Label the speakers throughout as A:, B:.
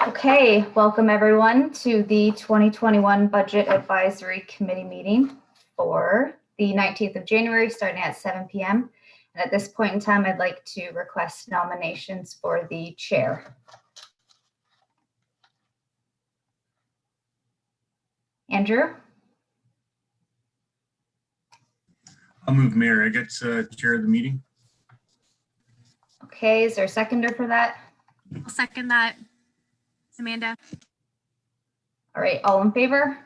A: Okay, welcome everyone to the 2021 Budget Advisory Committee meeting for the 19th of January, starting at 7 p.m. And at this point in time, I'd like to request nominations for the chair. Andrew?
B: I'll move Mayor Eggett's chair of the meeting.
A: Okay, is there a seconder for that?
C: I'll second that. Amanda.
A: All right, all in favor?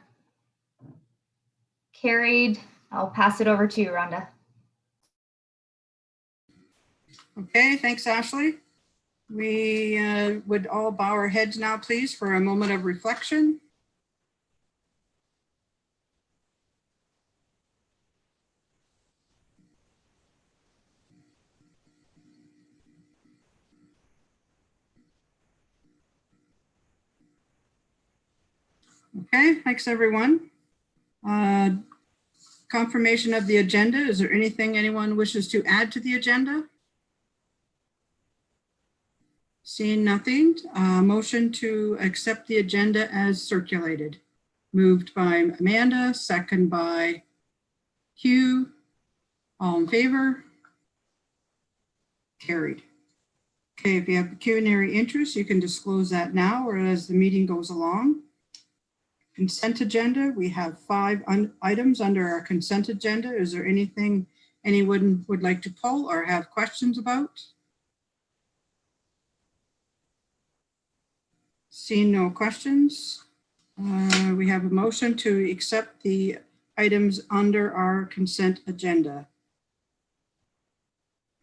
A: Carried. I'll pass it over to you, Rhonda.
D: Okay, thanks, Ashley. We would all bow our heads now, please, for a moment of reflection. Okay, thanks, everyone. Confirmation of the agenda. Is there anything anyone wishes to add to the agenda? Seeing nothing, motion to accept the agenda as circulated. Moved by Amanda, second by Hugh. All in favor? Carried. Okay, if you have pecuniary interest, you can disclose that now or as the meeting goes along. Consent agenda, we have 5 items under our consent agenda. Is there anything anyone would like to pull or have questions about? Seeing no questions, we have a motion to accept the items under our consent agenda.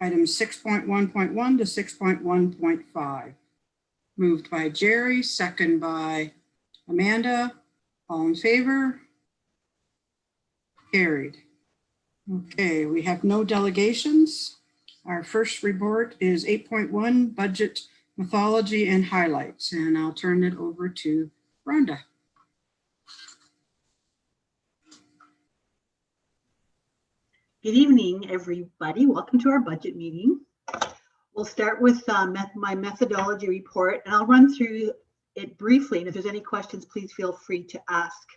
D: Items 6.1.1 to 6.1.5. Moved by Jerry, second by Amanda. All in favor? Carried. Okay, we have no delegations. Our first report is 8.1 budget mythology and highlights, and I'll turn it over to Rhonda.
E: Good evening, everybody. Welcome to our budget meeting. We'll start with my methodology report, and I'll run through it briefly. And if there's any questions, please feel free to ask.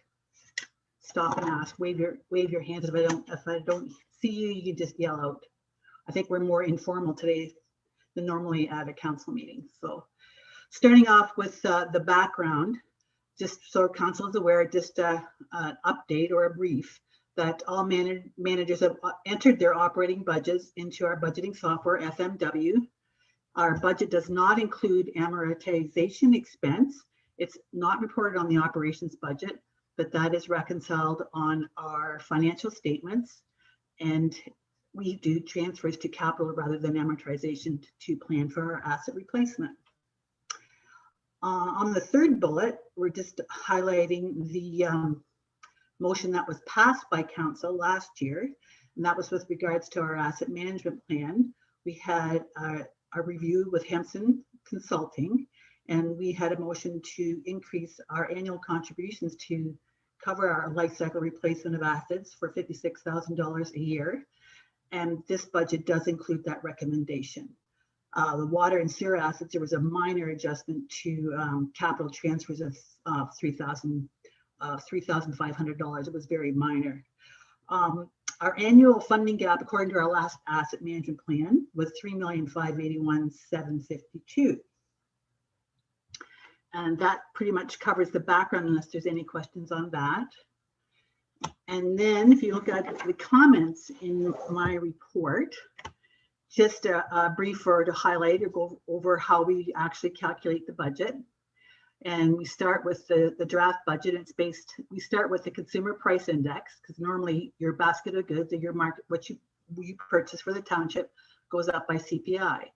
E: Stop and ask. Wave your hands. If I don't see you, you can just yell out. I think we're more informal today than normally at a council meeting. So, starting off with the background, just so council is aware, just an update or a brief that all managers have entered their operating budgets into our budgeting software, FMW. Our budget does not include amortization expense. It's not reported on the operations budget, but that is reconciled on our financial statements. And we do transfers to capital rather than amortization to plan for our asset replacement. On the third bullet, we're just highlighting the motion that was passed by council last year, and that was with regards to our asset management plan. We had a review with Hempson Consulting, and we had a motion to increase our annual contributions to cover our life cycle replacement of assets for $56,000 a year. And this budget does include that recommendation. The water and sewer assets, there was a minor adjustment to capital transfers of $3,500. It was very minor. Our annual funding gap, according to our last asset management plan, was $3,581,752. And that pretty much covers the background unless there's any questions on that. And then if you look at the comments in my report, just a brief to highlight or go over how we actually calculate the budget. And we start with the draft budget. It's based, we start with the consumer price index, because normally your basket of goods or your market, what you purchase for the township goes up by CPI.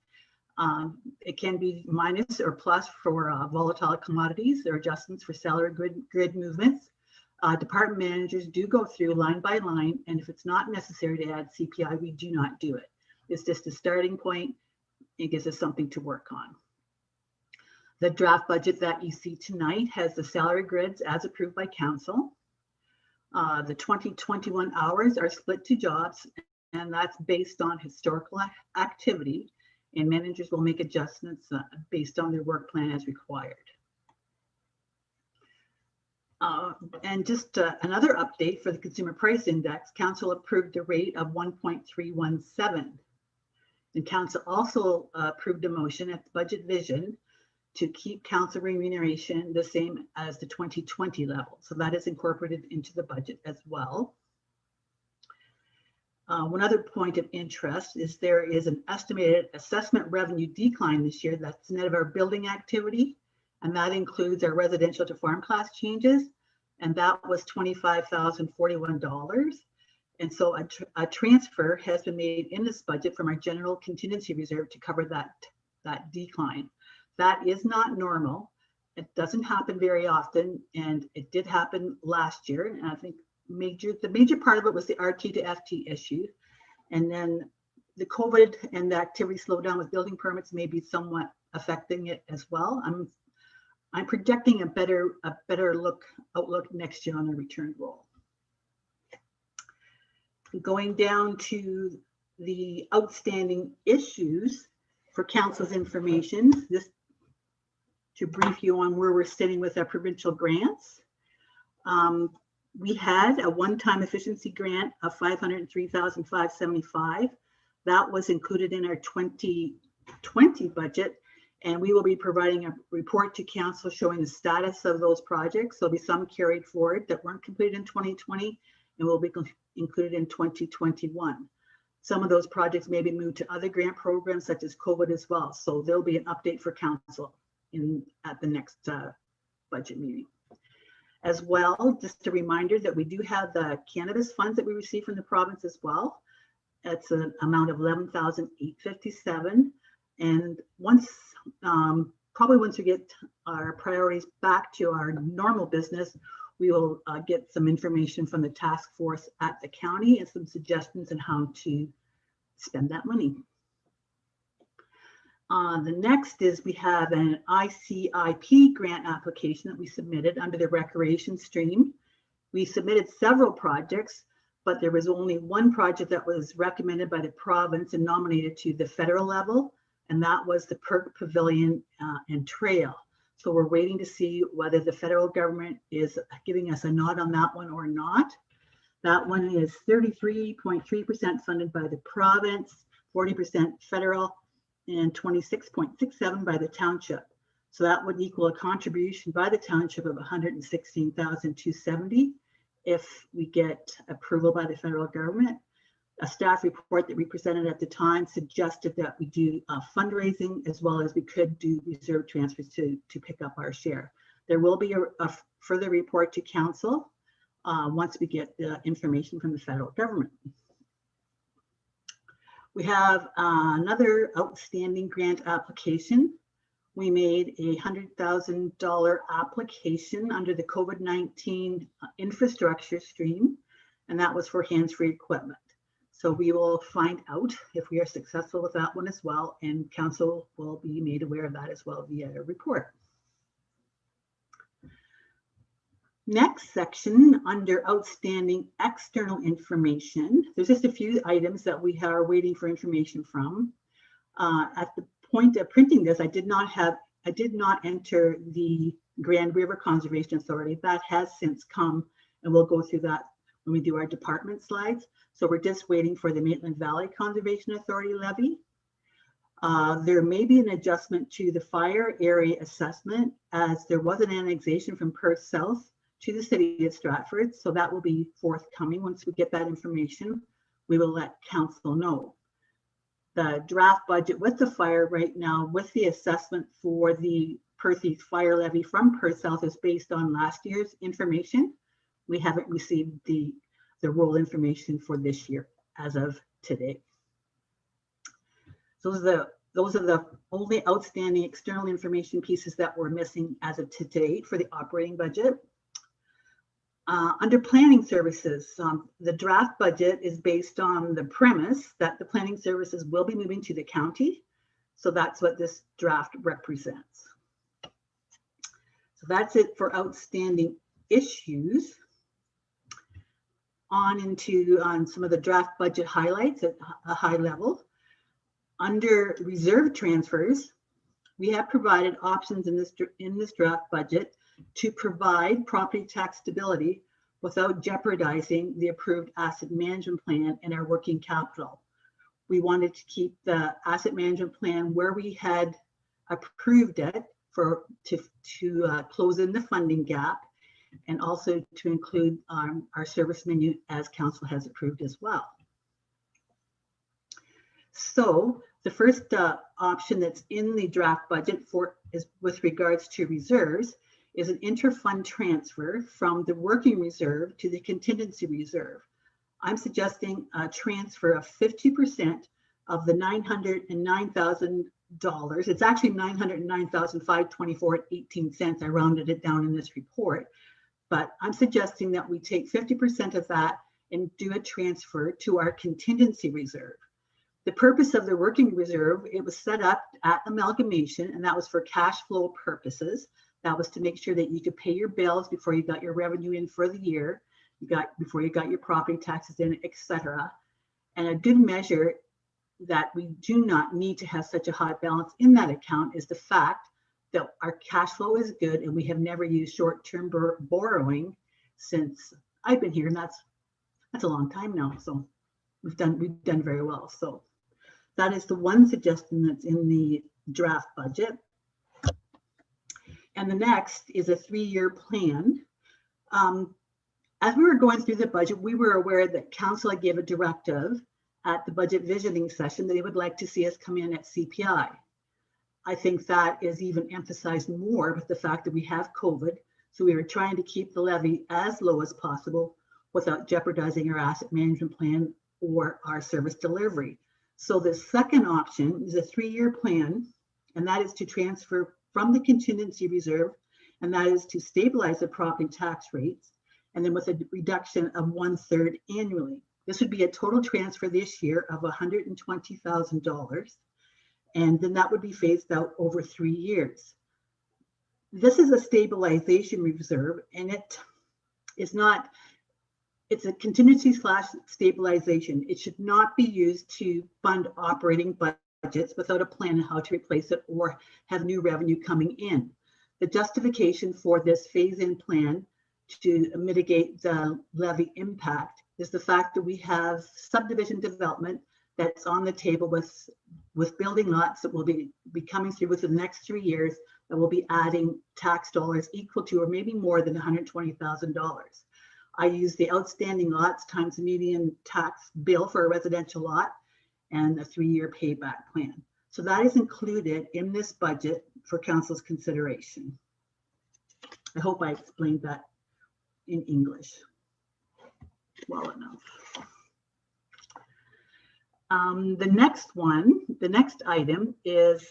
E: It can be minus or plus for volatile commodities. There are adjustments for salary grid movements. Department managers do go through line by line, and if it's not necessary to add CPI, we do not do it. It's just a starting point. It gives us something to work on. The draft budget that you see tonight has the salary grids as approved by council. The 2021 hours are split to jobs, and that's based on historical activity. and managers will make adjustments based on their work plan as required. And just another update for the Consumer Price Index, Council approved a rate of 1.317. And Council also approved a motion at the Budget Vision to keep Council remuneration the same as the 2020 level. So that is incorporated into the budget as well. One other point of interest is there is an estimated assessment revenue decline this year that's net of our building activity, and that includes our residential to farm class changes, and that was $25,041. And so a transfer has been made in this budget from our general contingency reserve to cover that decline. That is not normal. It doesn't happen very often, and it did happen last year. And I think the major part of it was the RT to FT issue. And then the COVID and the activity slowdown with building permits may be somewhat affecting it as well. I'm projecting a better outlook next year on the return roll. Going down to the outstanding issues for Council's information, this to brief you on where we're sitting with our provincial grants. We had a one-time efficiency grant of $503,575. That was included in our 2020 budget, and we will be providing a report to Council showing the status of those projects. There'll be some carried forward that weren't completed in 2020 and will be included in 2021. Some of those projects may be moved to other grant programs such as COVID as well. So there'll be an update for Council at the next budget meeting. As well, just a reminder that we do have the cannabis funds that we receive from the province as well. It's an amount of $11,857. And probably once we get our priorities back to our normal business, we will get some information from the task force at the county and some suggestions on how to spend that money. The next is we have an ICIP grant application that we submitted under the recreation stream. We submitted several projects, but there was only one project that was recommended by the province and nominated to the federal level, and that was the Perth Pavilion and Trail. So we're waiting to see whether the federal government is giving us a nod on that one or not. That one is 33.3% funded by the province, 40% federal, and 26.67 by the township. So that would equal a contribution by the township of $116,270 if we get approval by the federal government. A staff report that we presented at the time suggested that we do fundraising as well as we could do reserve transfers to pick up our share. There will be a further report to Council once we get the information from the federal government. We have another outstanding grant application. We made a $100,000 application under the COVID-19 infrastructure stream, and that was for hands-free equipment. So we will find out if we are successful with that one as well, and Council will be made aware of that as well via a report. Next section under outstanding external information, there's just a few items that we are waiting for information from. At the point of printing this, I did not enter the Grand River Conservation Authority. That has since come, and we'll go through that when we do our department slides. So we're just waiting for the Maitland Valley Conservation Authority levy. There may be an adjustment to the fire area assessment as there was an annexation from Perth South to the city of Stratford. So that will be forthcoming. Once we get that information, we will let Council know. The draft budget with the fire right now with the assessment for the Perth East fire levy from Perth South is based on last year's information. We haven't received the roll information for this year as of today. So those are the only outstanding external information pieces that we're missing as of today for the operating budget. Under planning services, the draft budget is based on the premise that the planning services will be moving to the county. So that's what this draft represents. So that's it for outstanding issues. On some of the draft budget highlights at a high level. Under reserve transfers, we have provided options in this draft budget to provide property tax stability without jeopardizing the approved asset management plan and our working capital. We wanted to keep the asset management plan where we had approved it to close in the funding gap, and also to include our service menu as council has approved as well. So the first option that's in the draft budget is with regards to reserves is an inter-fund transfer from the working reserve to the contingency reserve. I'm suggesting a transfer of 50% of the $909,000. It's actually $909,524.18. I rounded it down in this report, but I'm suggesting that we take 50% of that and do a transfer to our contingency reserve. The purpose of the working reserve, it was set up at amalgamation, and that was for cash flow purposes. That was to make sure that you could pay your bills before you got your revenue in for the year, before you got your property taxes in, etc. And a good measure that we do not need to have such a high balance in that account is the fact that our cash flow is good, and we have never used short-term borrowing since I've been here, and that's a long time now. So we've done very well. So that is the one suggestion that's in the draft budget. And the next is a 3-year plan. As we were going through the budget, we were aware that council had gave a directive at the budget visioning session that they would like to see us come in at CPI. I think that is even emphasized more with the fact that we have COVID. So we are trying to keep the levy as low as possible without jeopardizing our asset management plan or our service delivery. So the second option is a 3-year plan, and that is to transfer from the contingency reserve, and that is to stabilize the property tax rates, and then with a reduction of 1/3 annually. This would be a total transfer this year of $120,000, and then that would be phased out over 3 years. This is a stabilization reserve, and it's a contingency / stabilization. It should not be used to fund operating budgets without a plan on how to replace it or have new revenue coming in. The justification for this phase-in plan to mitigate the levy impact is the fact that we have subdivision development that's on the table with building lots that will be coming through within the next 3 years that will be adding tax dollars equal to or maybe more than $120,000. I use the outstanding lots times the median tax bill for a residential lot and a 3-year payback plan. So that is included in this budget for council's consideration. I hope I explained that in English well enough. The next item is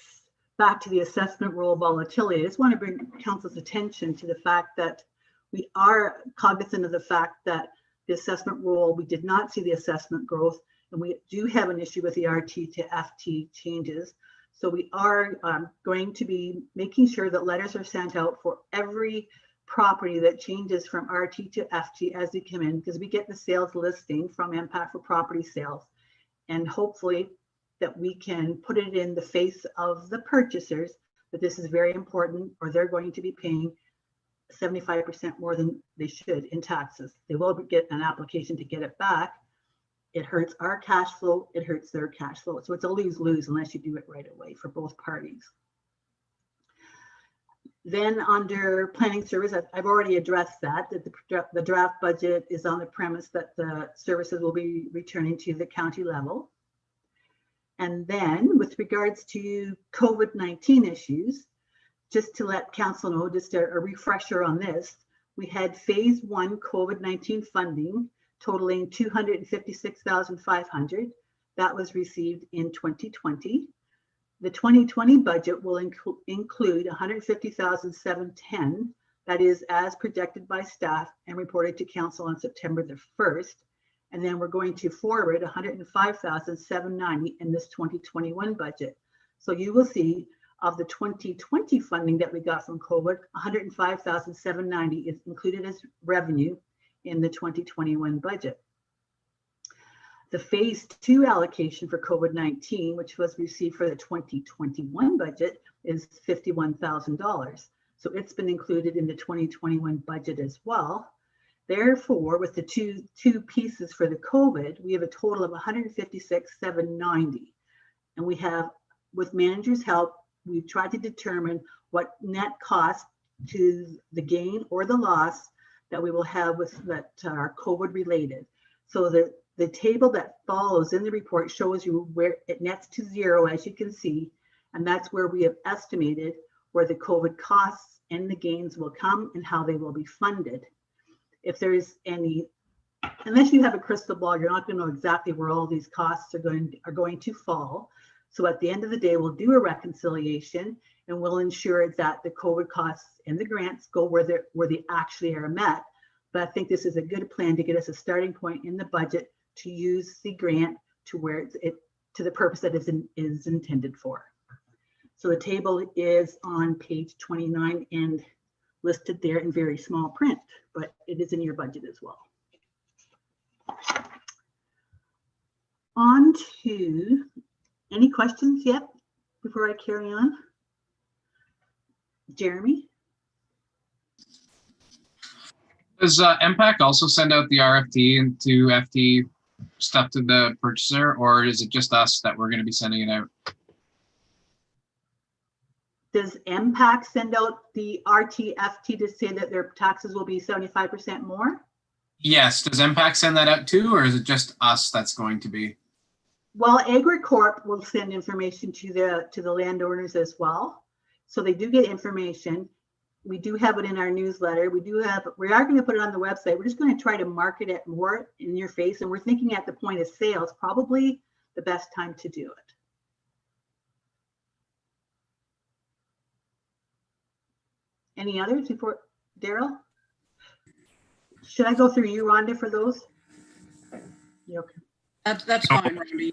E: back to the assessment roll volatility. I just want to bring council's attention to the fact that we are cognizant of the fact that the assessment roll, we did not see the assessment growth, and we do have an issue with the RT to FT changes. So we are going to be making sure that letters are sent out for every property that changes from RT to FT as they come in, because we get the sales listing from Impact for Property Sales. And hopefully that we can put it in the face of the purchasers that this is very important, or they're going to be paying 75% more than they should in taxes. They will get an application to get it back. It hurts our cash flow, it hurts their cash flow. So it's a lose-lose unless you do it right away for both parties. Then under planning service, I've already addressed that the draft budget is on the premise that the services will be returning to the county level. And then with regards to COVID-19 issues, just to let council know, just a refresher on this, we had phase 1 COVID-19 funding totaling $256,500. That was received in 2020. The 2020 budget will include $150,710. That is as projected by staff and reported to council on September the 1st. And then we're going to forward $105,790 in this 2021 budget. So you will see of the 2020 funding that we got from COVID, $105,790 is included as revenue in the 2021 budget. The phase 2 allocation for COVID-19, which was received for the 2021 budget, is $51,000. So it's been included in the 2021 budget as well. Therefore, with the two pieces for the COVID, we have a total of $156,790. And we have, with managers' help, we've tried to determine what net cost to the gain or the loss that we will have with that are COVID related. So the table that follows in the report shows you where it nets to zero, as you can see, and that's where we have estimated where the COVID costs and the gains will come and how they will be funded. If there's any, unless you have a crystal ball, you're not going to know exactly where all these costs are going to fall. So at the end of the day, we'll do a reconciliation and we'll ensure that the COVID costs and the grants go where they actually are met. But I think this is a good plan to get us a starting point in the budget to use the grant to where to the purpose that is intended for. So the table is on page 29 and listed there in very small print, but it is in your budget as well. On to, any questions yet before I carry on? Jeremy?
F: Does MPAC also send out the RFT and to FT stuff to the purchaser, or is it just us that we're going to be sending it out?
E: Does MPAC send out the RTFT to say that their taxes will be 75% more?
F: Yes. Does MPAC send that out too, or is it just us that's going to be?
E: Well, AgriCorp will send information to the landowners as well. So they do get information. We do have it in our newsletter. We are going to put it on the website. We're just going to try to market it more in your face. And we're thinking at the point of sale is probably the best time to do it. Any others before Daryl? Should I go through you, Rhonda, for those? You okay?
D: That's fine, Randy.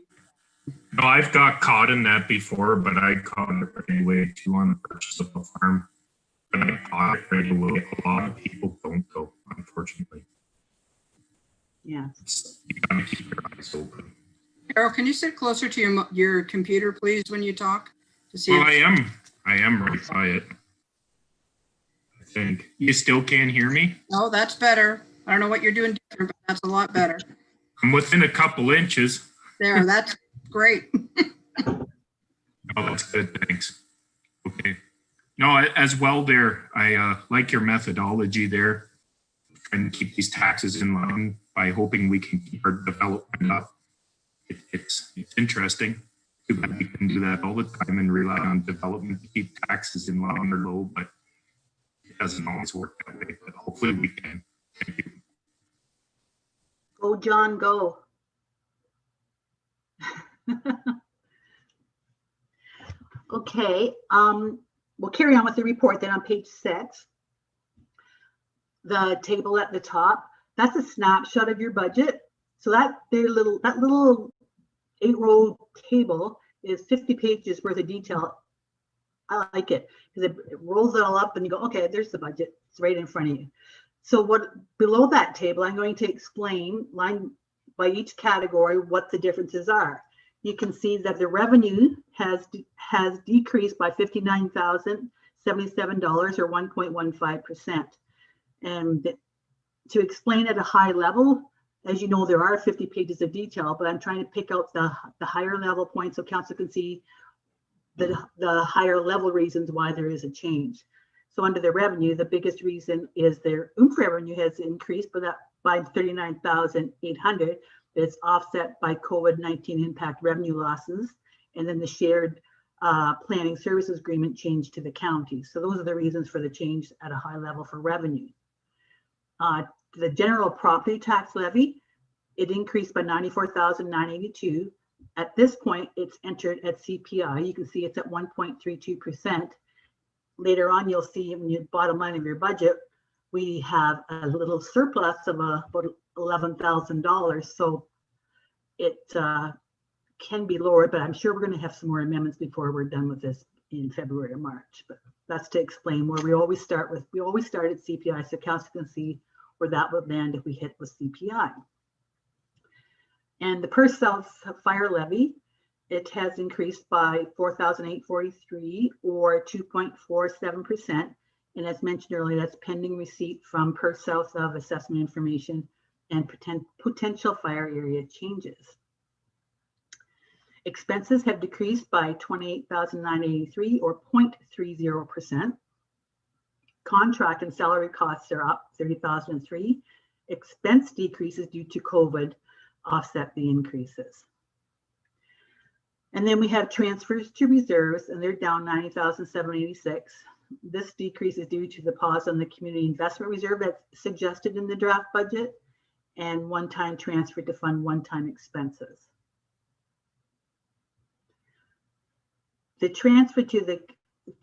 B: No, I've got caught in that before, but I caught it right away too on the purchase of a farm. But I caught it right away. A lot of people don't though, unfortunately.
E: Yeah.
B: You gotta keep your eyes open.
D: Carol, can you sit closer to your computer, please, when you talk? To see
B: Well, I am right by it. I think. You still can't hear me?
D: Oh, that's better. I don't know what you're doing different, but that's a lot better.
B: I'm within a couple inches.
D: There, that's great.
B: Oh, that's good. Thanks. Okay. No, as well there, I like your methodology there. Trying to keep these taxes in line by hoping we can keep our development up. It's interesting. Too bad we can do that all the time and rely on development to keep taxes in line or low, but it doesn't always work that way. But hopefully we can. Thank you.
E: Go, John, go. Okay, we'll carry on with the report then on page 6. The table at the top, that's a snapshot of your budget. So that little 8-row table is 50 pages worth of detail. I like it because it rolls it all up and you go, okay, there's the budget. It's right in front of you. So what below that table, I'm going to explain line by each category what the differences are. You can see that the revenue has decreased by $59,077 or 1.15%. And to explain at a high level, as you know, there are 50 pages of detail, but I'm trying to pick out the higher level points so council can see the higher level reasons why there is a change. So under the revenue, the biggest reason is their oomph revenue has increased by 39,800. It's offset by COVID-19 impact revenue losses, and then the shared planning services agreement change to the county. So those are the reasons for the change at a high level for revenue. The general property tax levy, it increased by 94,982. At this point, it's entered at CPI. You can see it's at 1.32%. Later on, you'll see in your bottom line of your budget, we have a little surplus of about $11,000. So it can be lower, but I'm sure we're going to have some more amendments before we're done with this in February or March. But that's to explain where we always start at CPI, so council can see where that would land if we hit with CPI. And the Perth South fire levy, it has increased by 4,843 or 2.47%. And as mentioned earlier, that's pending receipt from Perth South of assessment information and potential fire area changes. Expenses have decreased by 28,983 or 0.30%. Contract and salary costs are up 30,003. Expense decreases due to COVID offset the increases. And then we have transfers to reserves, and they're down 90,786. This decrease is due to the pause on the community investment reserve that's suggested in the draft budget and one-time transfer to fund one-time expenses. The transfer to the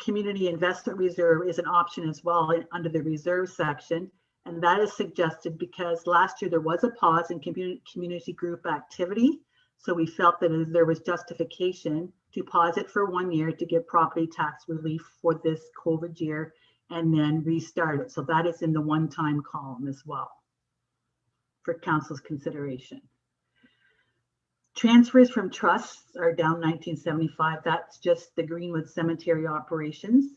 E: community investment reserve is an option as well under the reserve section, and that is suggested because last year there was a pause in community group activity. So we felt that there was justification to pause it for 1 year to give property tax relief for this COVID year and then restart it. So that is in the one-time column as well for council's consideration. Transfers from trusts are down 1975. That's just the Greenwood Cemetery operations.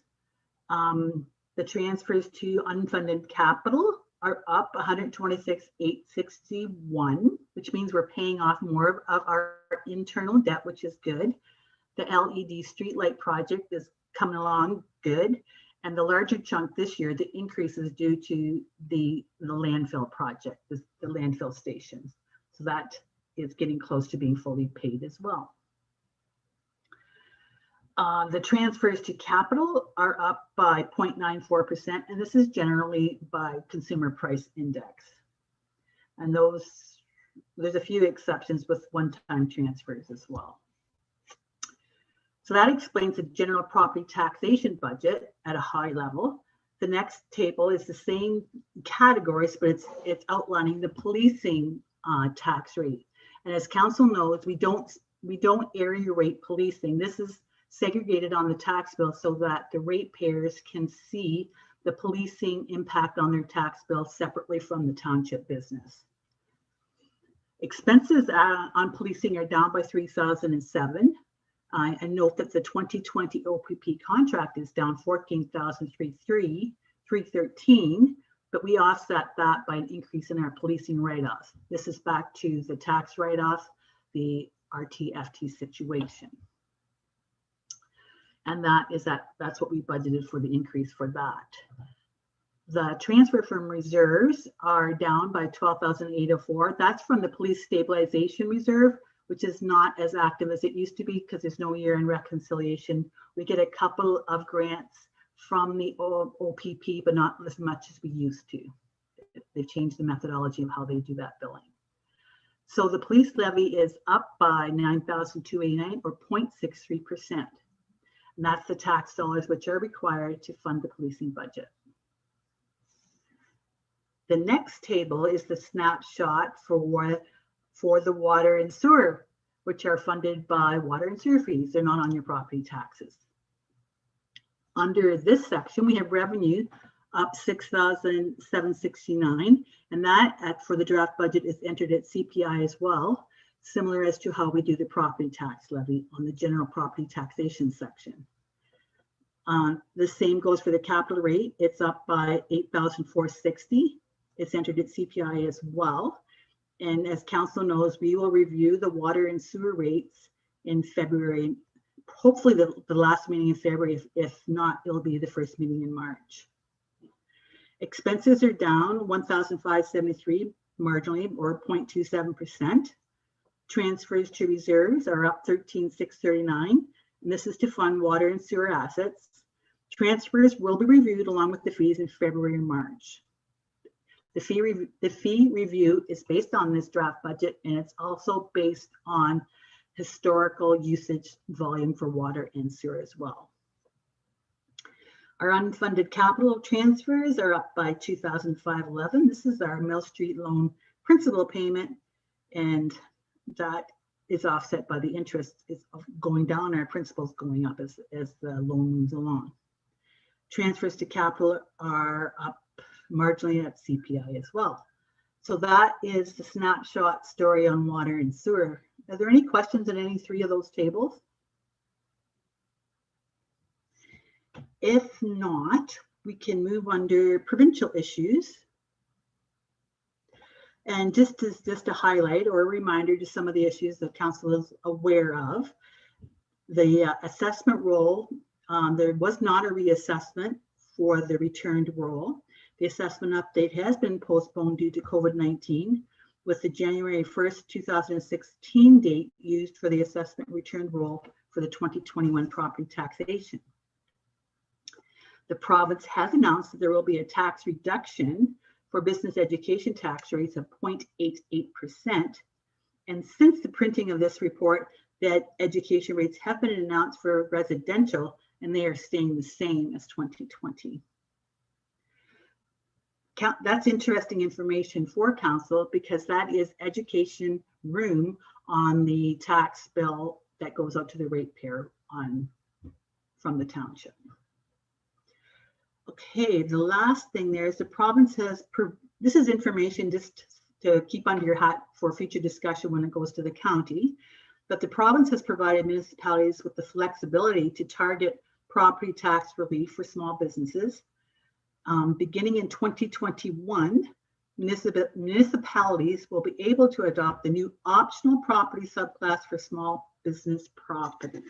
E: The transfers to unfunded capital are up 126,861, which means we're paying off more of our internal debt, which is good. The LED streetlight project is coming along good. And the larger chunk this year, the increase is due to the landfill project, the landfill stations. So that is getting close to being fully paid as well. The transfers to capital are up by 0.94%, and this is generally by consumer price index. And there's a few exceptions with one-time transfers as well. So that explains the general property taxation budget at a high level. The next table is the same categories, but it's outlining the policing tax rate. And as council knows, we don't area rate policing. This is segregated on the tax bill so that the ratepayers can see the policing impact on their tax bill separately from the township business. Expenses on policing are down by 3,007. And note that the 2020 OPP contract is down 14,313, but we offset that by an increase in our policing write-offs. This is back to the tax write-off, the RTFT situation. And that's what we budgeted for the increase for that. The transfer from reserves are down by 12,804. That's from the police stabilization reserve, which is not as active as it used to be because there's no year-end reconciliation. We get a couple of grants from the OPP, but not as much as we used to. They've changed the methodology of how they do that billing. So the police levy is up by 9,289 or 0.63%. And that's the tax dollars which are required to fund the policing budget. The next table is the snapshot for the water and sewer, which are funded by water and sewer fees. They're not on your property taxes. Under this section, we have revenue up 6,769, and that for the draft budget is entered at CPI as well, similar as to how we do the property tax levy on the general property taxation section. The same goes for the capital rate. It's up by 8,460. It's entered at CPI as well. And as council knows, we will review the water and sewer rates in February, hopefully the last meeting in February. If not, it'll be the first meeting in March. Expenses are down 1,573 marginally or 0.27%. Transfers to reserves are up 13,639. And this is to fund water and sewer assets. Transfers will be reviewed along with the fees in February and March. The fee review is based on this draft budget, and it's also based on historical usage volume for water and sewer as well. Our unfunded capital transfers are up by 2,511. This is our Mill Street loan principal payment, and that is offset by the interest is going down. Our principal's going up as the loan moves along. Transfers to capital are up marginally at CPI as well. So that is the snapshot story on water and sewer. Are there any questions in any three of those tables? If not, we can move under provincial issues. And just a highlight or a reminder to some of the issues that council is aware of. The assessment roll, there was not a reassessment for the returned roll. The assessment update has been postponed due to COVID-19, with the January 1st, 2016 date used for the assessment returned roll for the 2021 property taxation. The province has announced that there will be a tax reduction for business education tax rates of 0.88%. And since the printing of this report, that education rates have been announced for residential, and they are staying the same as 2020. That's interesting information for council, because that is education room on the tax bill that goes out to the ratepayer from the township. Okay, the last thing there is the province has, this is information just to keep under your hat for future discussion when it goes to the county, but the province has provided municipalities with the flexibility to target property tax relief for small businesses. Beginning in 2021, municipalities will be able to adopt the new optional property subclass for small business properties.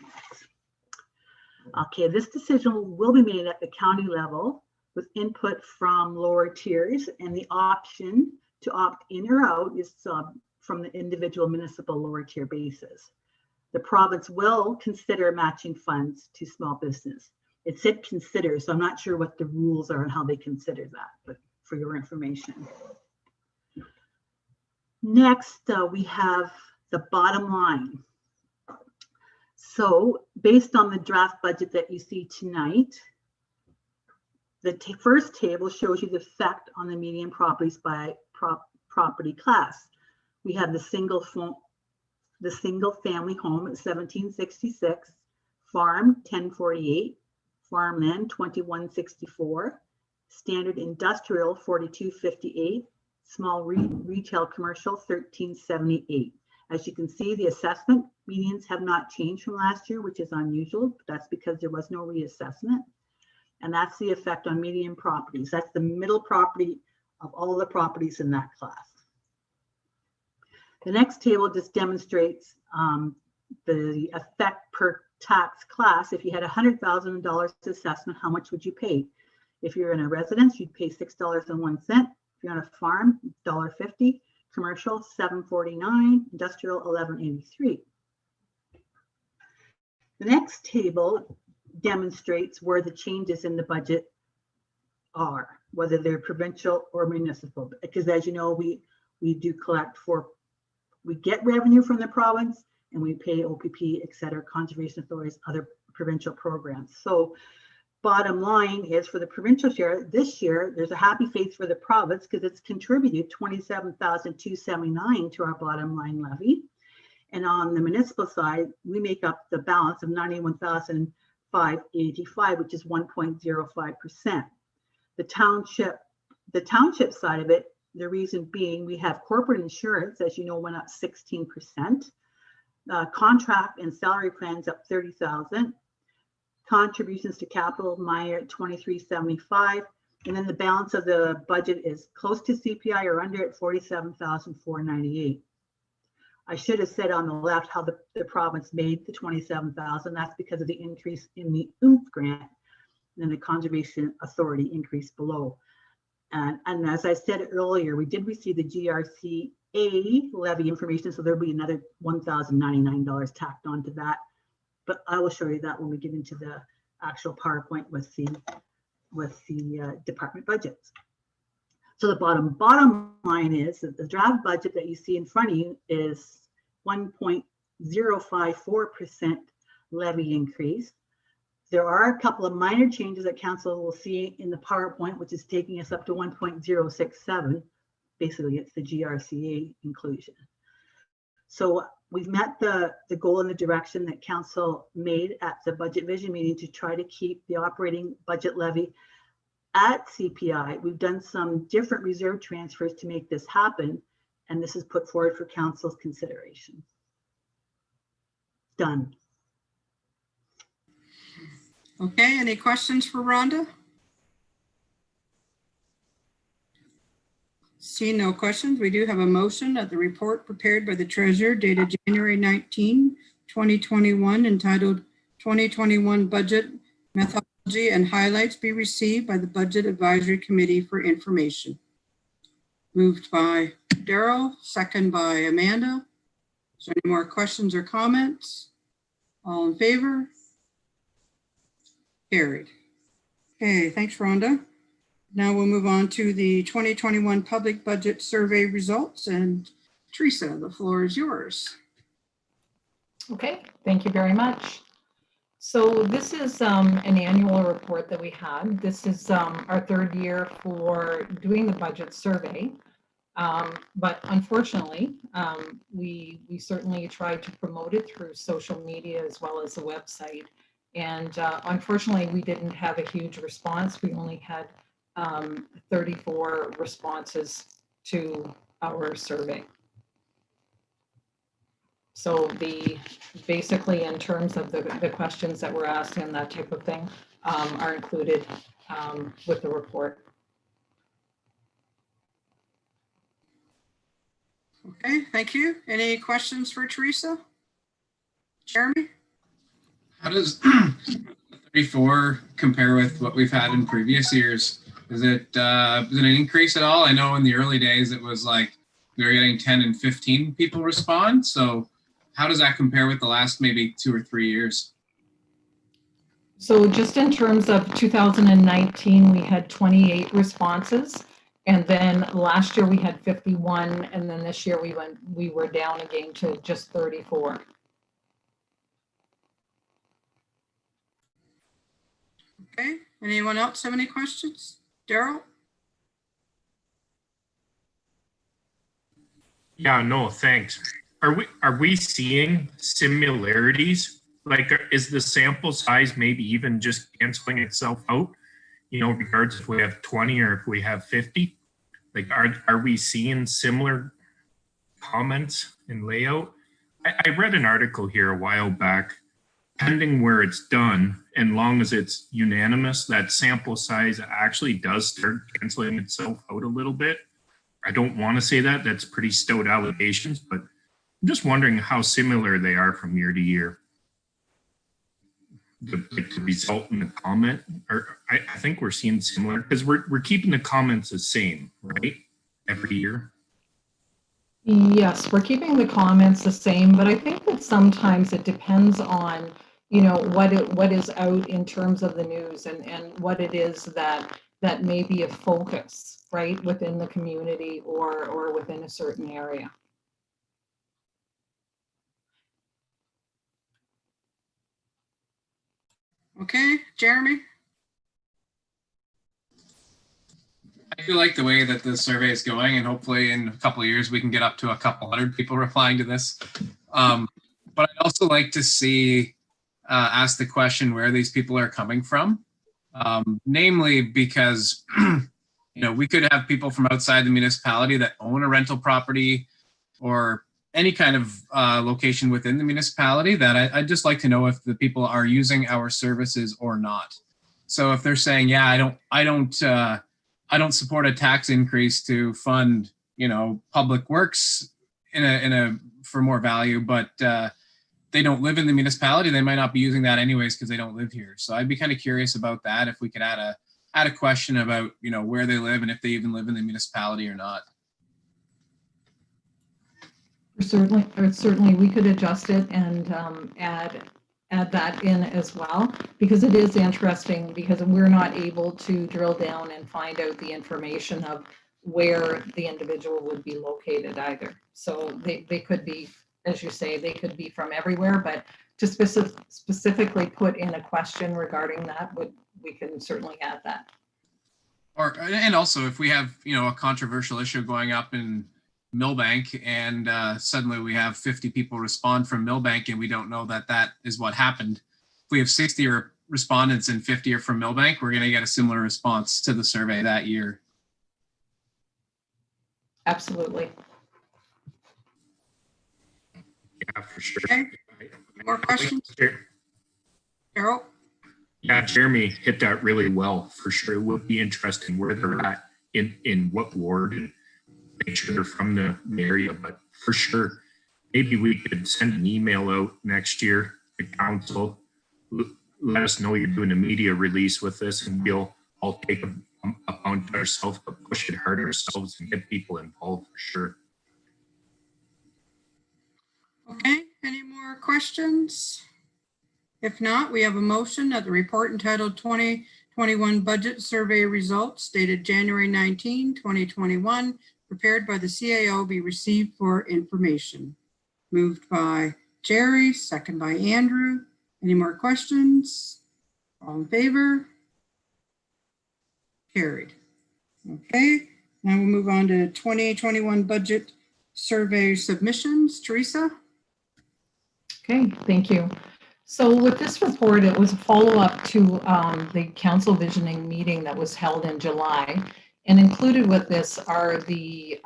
E: Okay, this decision will be made at the county level with input from lower tiers, and the option to opt in or out is from the individual municipal lower tier basis. The province will consider matching funds to small business. It said consider, so I'm not sure what the rules are and how they consider that, but for your information. Next, we have the bottom line. So based on the draft budget that you see tonight, the first table shows you the effect on the median properties by property class. We have the single family home at 1766, farm 1048, farmland 2164, standard industrial 4258, small retail commercial 1378. As you can see, the assessment medians have not changed from last year, which is unusual, but that's because there was no reassessment. And that's the effect on median properties. That's the middle property of all the properties in that class. The next table just demonstrates the effect per tax class. If you had $100,000 assessment, how much would you pay? If you're in a residence, you'd pay $6.01. If you're on a farm, $1.50. Commercial, $7.49. Industrial, $11.83. The next table demonstrates where the changes in the budget are, whether they're provincial or municipal. Because as you know, we do collect we get revenue from the province, and we pay OPP, et cetera, conservation authorities, other provincial programs. So bottom line is for the provincial share, this year, there's a happy face for the province because it's contributed $27,279 to our bottom line levy. And on the municipal side, we make up the balance of $91,585, which is 1.05%. The township side of it, the reason being we have corporate insurance, as you know, went up 16%. Contract and salary plans up 30,000. Contributions to capital minor at 2375, and then the balance of the budget is close to CPI or under at 47,498. I should have said on the left how the province made the 27,000. That's because of the increase in the OOMP grant, and then the conservation authority increased below. And as I said earlier, we did receive the GRCA levy information, so there'll be another $1,099 tacked onto that. But I will show you that when we get into the actual PowerPoint with the department budgets. So the bottom line is that the draft budget that you see in front of you is 1.054% levy increase. There are a couple of minor changes that council will see in the PowerPoint, which is taking us up to 1.067. Basically, it's the GRCA inclusion. So we've met the goal and the direction that council made at the budget vision meeting to try to keep the operating budget levy at CPI. We've done some different reserve transfers to make this happen, and this is put forward for council's consideration. Done.
D: Okay, any questions for Rhonda? Seeing no questions, we do have a motion that the report prepared by the treasurer dated January 19, 2021, entitled 2021 Budget Methodology and Highlights be received by the Budget Advisory Committee for information. Moved by Daryl, second by Amanda. Is there any more questions or comments? All in favor? Carried. Okay, thanks, Rhonda. Now we'll move on to the 2021 Public Budget Survey results. And Teresa, the floor is yours.
G: Okay, thank you very much. So this is an annual report that we had. This is our third year for doing the budget survey. But unfortunately, we certainly tried to promote it through social media as well as the website. And unfortunately, we didn't have a huge response. We only had 34 responses to our survey. So basically in terms of the questions that were asked and that type of thing are included with the report.
D: Okay, thank you. Any questions for Teresa? Jeremy?
F: How does 34 compare with what we've had in previous years? Is it an increase at all? I know in the early days it was like we were getting 10 and 15 people respond. So how does that compare with the last maybe 2 or 3 years?
G: So just in terms of 2019, we had 28 responses. And then last year we had 51. And then this year we were down again to just 34.
D: Okay, anyone else have any questions? Daryl?
B: Yeah, no, thanks. Are we seeing similarities? Like, is the sample size maybe even just canceling itself out? You know, regards if we have 20 or if we have 50? Like, are we seeing similar comments and layout? I read an article here a while back, pending where it's done, and long as it's unanimous, that sample size actually does start canceling itself out a little bit. I don't want to say that. That's pretty stout allegations, but I'm just wondering how similar they are from year to year. The result in the comment, or I think we're seeing similar because we're keeping the comments the same, right? Every year.
G: Yes, we're keeping the comments the same, but I think that sometimes it depends on, you know, what is out in terms of the news and what it is that may be a focus, right, within the community or within a certain area.
D: Okay, Jeremy?
F: I feel like the way that the survey is going, and hopefully in a couple of years we can get up to a couple hundred people replying to this. But I'd also like to see ask the question where these people are coming from, namely because you know, we could have people from outside the municipality that own a rental property or any kind of location within the municipality that I'd just like to know if the people are using our services or not. So if they're saying, yeah, I don't support a tax increase to fund, you know, public works for more value, but they don't live in the municipality, they might not be using that anyways because they don't live here. So I'd be kind of curious about that, if we could add a question about, you know, where they live and if they even live in the municipality or not.
G: Certainly we could adjust it and add that in as well, because it is interesting because we're not able to drill down and find out the information of where the individual would be located either. So they could be, as you say, they could be from everywhere, but to specifically put in a question regarding that, we can certainly add that.
F: And also if we have, you know, a controversial issue going up in Millbank and suddenly we have 50 people respond from Millbank and we don't know that that is what happened. If we have 60 or respondents and 50 are from Millbank, we're going to get a similar response to the survey that year.
G: Absolutely.
B: Yeah, for sure.
D: Okay. More questions? Carol?
B: Yeah, Jeremy hit that really well, for sure. It would be interesting where they're at, in what ward, and make sure they're from the area. But for sure, maybe we could send an email out next year to council. Let us know you're doing a media release with this, and we'll all take upon ourselves, but push it hard ourselves and get people involved for sure.
D: Okay, any more questions? If not, we have a motion that the report entitled 2021 Budget Survey Results dated January 19, 2021, prepared by the CAO be received for information. Moved by Jerry, second by Andrew. Any more questions? All in favor? Carried. Okay, now we'll move on to 2021 Budget Survey Submissions. Teresa?
G: Okay, thank you. So with this report, it was a follow-up to the council visioning meeting that was held in July. And included with this are the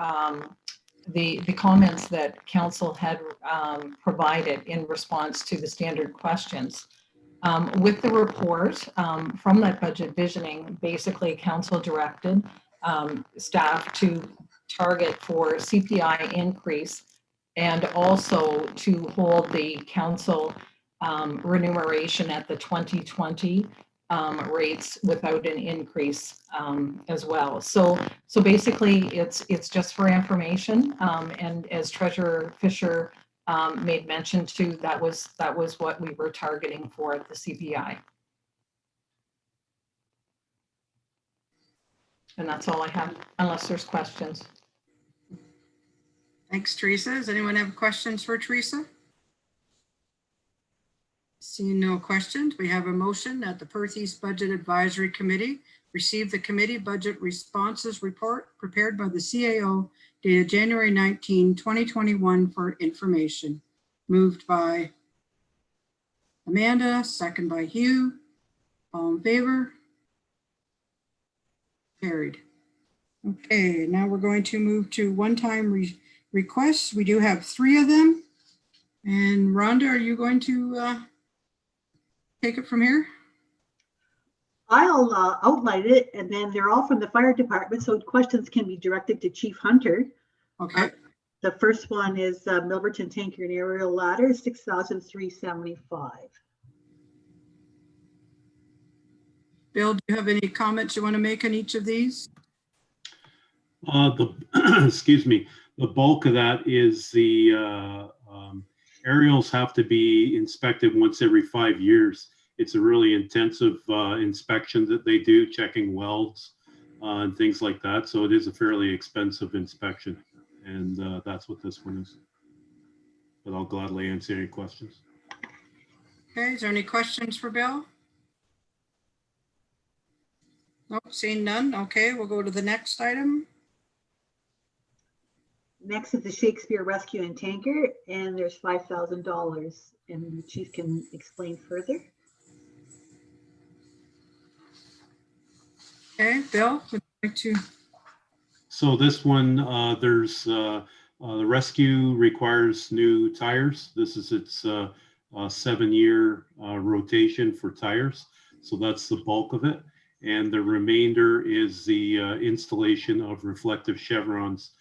G: comments that council had provided in response to the standard questions. With the report from that budget visioning, basically council directed staff to target for CPI increase and also to hold the council remuneration at the 2020 rates without an increase as well. So basically it's just for information. And as Treasurer Fisher made mention to, that was what we were targeting for the CPI. And that's all I have, unless there's questions.
D: Thanks, Teresa. Does anyone have questions for Teresa? Seeing no questions, we have a motion that the Perth East Budget Advisory Committee receive the committee budget responses report prepared by the CAO dated January 19, 2021 for information. Moved by Amanda, second by Hugh. All in favor? Carried. Okay, now we're going to move to one-time requests. We do have 3 of them. And Rhonda, are you going to take it from here?
E: I'll outline it, and then they're all from the fire department, so questions can be directed to Chief Hunter.
D: Okay.
E: The first one is Milverton tanker and aerial ladder, $6,375.
D: Bill, do you have any comments you want to make on each of these?
H: Excuse me, the bulk of that is the aerials have to be inspected once every 5 years. It's a really intensive inspection that they do, checking welds and things like that. So it is a fairly expensive inspection, and that's what this one is. But I'll gladly answer any questions.
D: Okay, is there any questions for Bill? Nope, seeing none. Okay, we'll go to the next item.
E: Next is the Shakespeare Rescue and Tanker, and there's $5,000, and the chief can explain further.
D: Okay, Bill, would you like to?
H: So this one, the rescue requires new tires. This is its 7-year rotation for tires. So that's the bulk of it. And the remainder is the installation of reflective chevrons,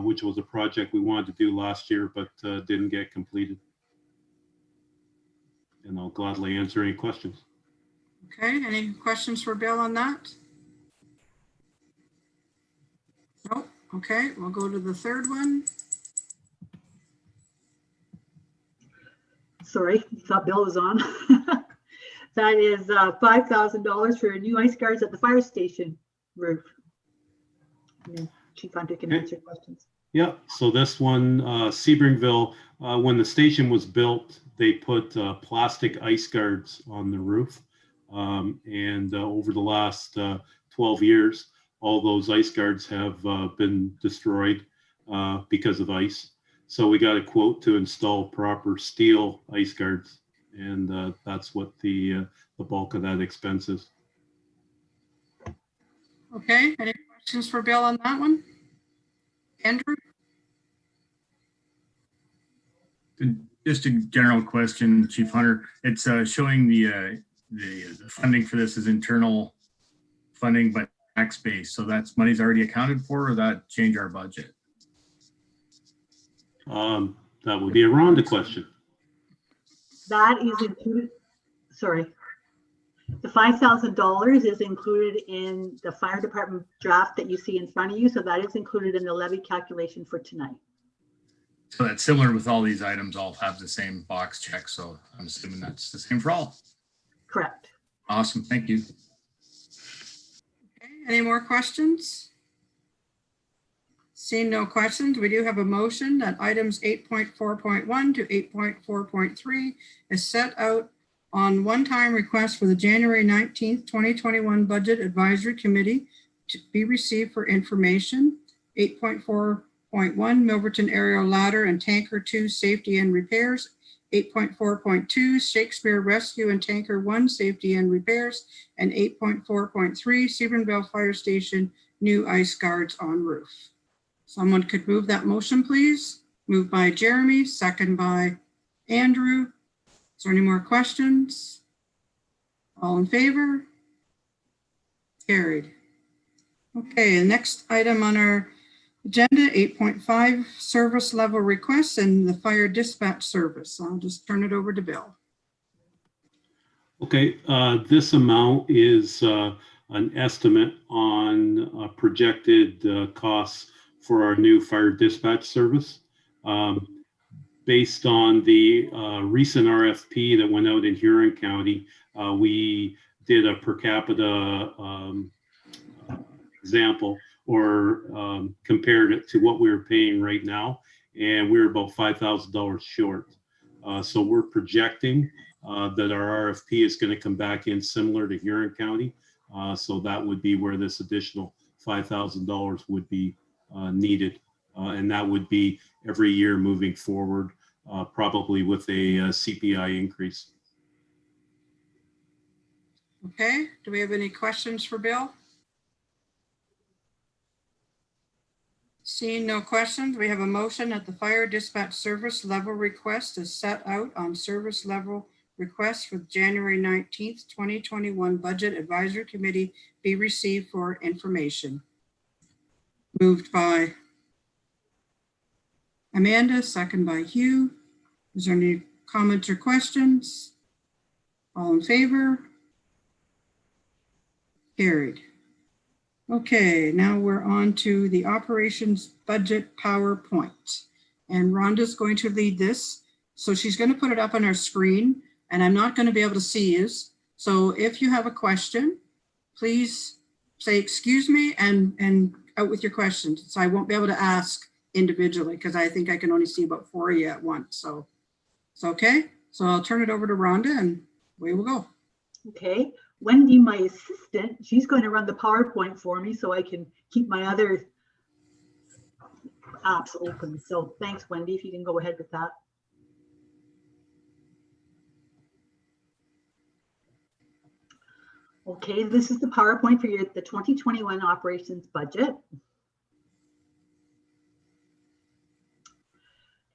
H: which was a project we wanted to do last year, but didn't get completed. And I'll gladly answer any questions.
D: Okay, any questions for Bill on that? Nope. Okay, we'll go to the third one.
E: Sorry, thought Bill was on. That is $5,000 for new ice guards at the fire station roof. And Chief Hunter can answer questions.
H: Yeah, so this one, Sebringville, when the station was built, they put plastic ice guards on the roof. And over the last 12 years, all those ice guards have been destroyed because of ice. So we got a quote to install proper steel ice guards, and that's what the bulk of that expense is.
D: Okay, any questions for Bill on that one? Andrew?
I: Just a general question, Chief Hunter. It's showing the funding for this is internal funding, but tax base. So that's money's already accounted for, or that change our budget?
H: That would be a Rhonda question.
E: That is included, sorry. The $5,000 is included in the fire department draft that you see in front of you. So that is included in the levy calculation for tonight.
I: So that's similar with all these items, all have the same box check. So I'm assuming that's the same for all.
E: Correct.
I: Awesome. Thank you.
D: Okay, any more questions? Seeing no questions, we do have a motion that items 8.4.1 to 8.4.3 is set out on one-time request for the January 19th, 2021 Budget Advisory Committee to be received for information. 8.4.1 Milverton Aerial Ladder and Tanker 2 Safety and Repairs. 8.4.2 Shakespeare Rescue and Tanker 1 Safety and Repairs. And 8.4.3 Sebronville Fire Station New Ice Guards on Roof. Someone could move that motion, please. Moved by Jeremy, second by Andrew. Is there any more questions? All in favor? Carried. Okay, the next item on our agenda, 8.5 service level requests and the fire dispatch service. I'll just turn it over to Bill.
H: Okay, this amount is an estimate on projected costs for our new fire dispatch service. Based on the recent RFP that went out in Huron County, we did a per capita example or compared it to what we were paying right now, and we're about $5,000 short. So we're projecting that our RFP is going to come back in similar to Huron County. So that would be where this additional $5,000 would be needed. And that would be every year moving forward, probably with a CPI increase.
D: Okay, do we have any questions for Bill? Seeing no questions, we have a motion that the fire dispatch service level request is set out on service level request for January 19th, 2021 Budget Advisory Committee be received for information. Moved by Amanda, second by Hugh. Is there any comments or questions? All in favor? Carried. Okay, now we're on to the operations budget PowerPoint. And Rhonda's going to lead this. So she's going to put it up on our screen, and I'm not going to be able to see you. So if you have a question, please say, excuse me, and out with your questions. So I won't be able to ask individually because I think I can only see about 4 of you at once. So it's okay. So I'll turn it over to Rhonda and away we'll go.
E: Okay. Wendy, my assistant, she's going to run the PowerPoint for me so I can keep my other apps open. So thanks, Wendy, if you can go ahead with that. Okay, this is the PowerPoint for the 2021 operations budget.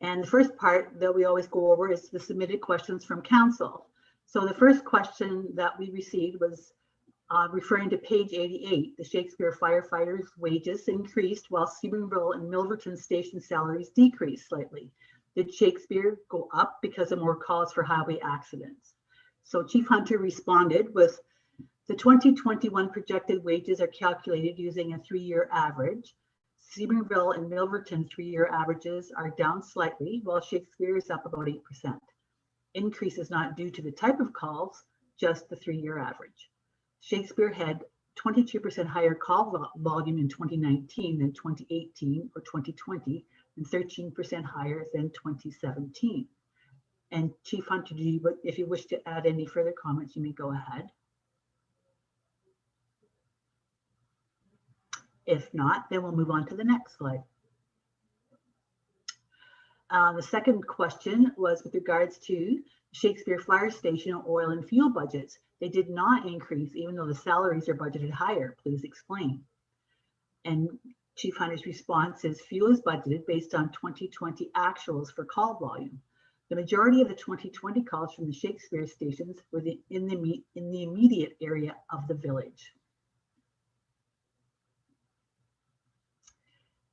E: And the first part that we always go over is the submitted questions from council. So the first question that we received was referring to page 88, the Shakespeare firefighters' wages increased while Sebronville and Milverton station salaries decreased slightly. Did Shakespeare go up because of more calls for highway accidents? So Chief Hunter responded with, the 2021 projected wages are calculated using a 3-year average. Sebronville and Milverton 3-year averages are down slightly, while Shakespeare is up about 8%. Increase is not due to the type of calls, just the 3-year average. Shakespeare had 22% higher call volume in 2019 than 2018 or 2020, and 13% higher than 2017. And Chief Hunter, if you wish to add any further comments, you may go ahead. If not, then we'll move on to the next slide. The second question was with regards to Shakespeare Fire Station oil and fuel budgets. They did not increase even though the salaries are budgeted higher. Please explain. And Chief Hunter's response is fuel is budgeted based on 2020 actuals for call volume. The majority of the 2020 calls from the Shakespeare stations were in the immediate area of the village.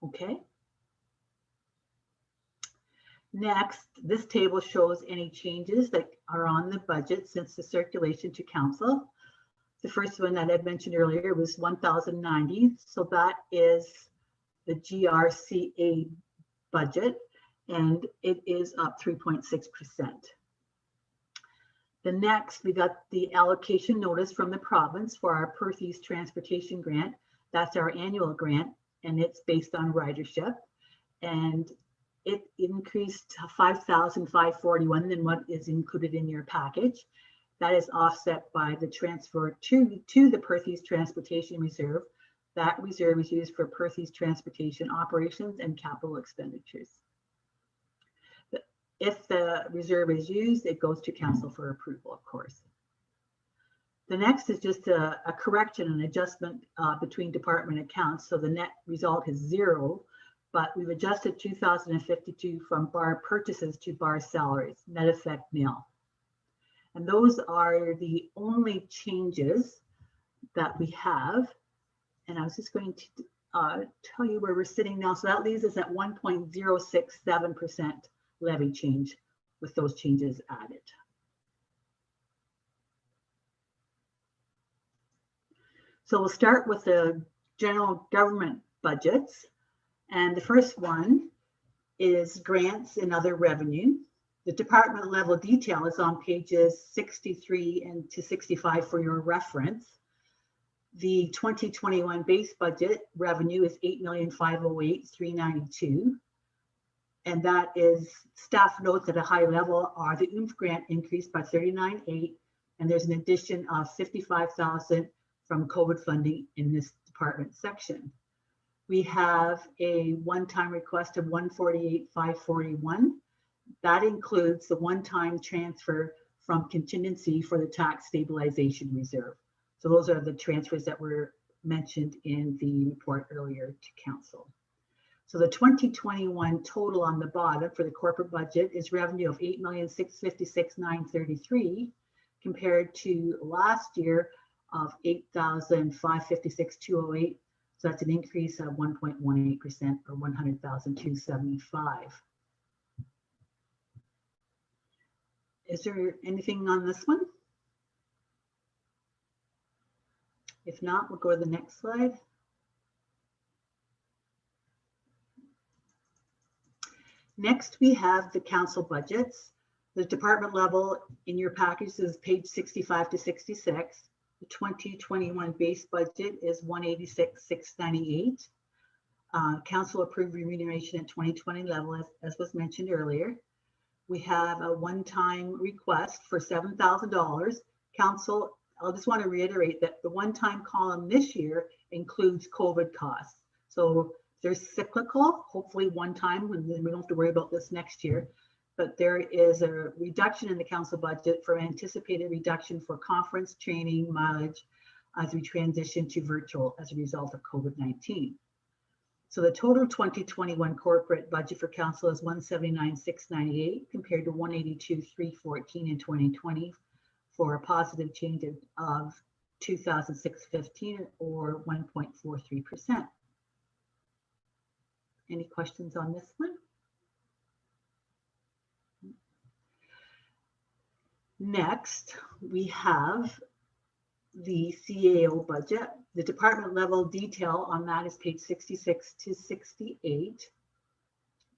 E: Okay. Next, this table shows any changes that are on the budget since the circulation to council. The first one that I mentioned earlier was 1,090. So that is the GRCA budget, and it is up 3.6%. The next, we got the allocation notice from the province for our Perth East Transportation Grant. That's our annual grant, and it's based on ridership. And it increased to 5,541 than what is included in your package. That is offset by the transfer to the Perth East Transportation Reserve. That reserve is used for Perth East transportation operations and capital expenditures. If the reserve is used, it goes to council for approval, of course. The next is just a correction, an adjustment between department accounts. So the net result is 0, but we've adjusted 2,052 from bar purchases to bar salaries, net effect nil. And those are the only changes that we have. And I was just going to tell you where we're sitting now. So that leaves us at 1.067% levy change with those changes added. So we'll start with the general government budgets. And the first one is grants and other revenue. The department level detail is on pages 63 and to 65 for your reference. The 2021 base budget revenue is 8,508,392. And that is staff notes at a high level are the OOMF grant increased by 39.8, and there's an addition of 55,000 from COVID funding in this department section. We have a one-time request of 148,541. That includes the one-time transfer from contingency for the tax stabilization reserve. So those are the transfers that were mentioned in the report earlier to council. So the 2021 total on the bottom for the corporate budget is revenue of 8,656,933 compared to last year of 8,556,208. So that's an increase of 1.18% or 100,275. Is there anything on this one? If not, we'll go to the next slide. Next, we have the council budgets. The department level in your package is page 65 to 66. The 2021 base budget is 186,698. Council approved remuneration at 2020 level, as was mentioned earlier. We have a one-time request for $7,000. Council, I'll just want to reiterate that the one-time column this year includes COVID costs. So they're cyclical, hopefully one time, and then we don't have to worry about this next year. But there is a reduction in the council budget for anticipated reduction for conference, training, mileage as we transition to virtual as a result of COVID-19. So the total 2021 corporate budget for council is 179,698 compared to 182,314 in 2020 for a positive change of 2,615 or 1.43%. Any questions on this one? Next, we have the CAO budget. The department level detail on that is page 66 to 68.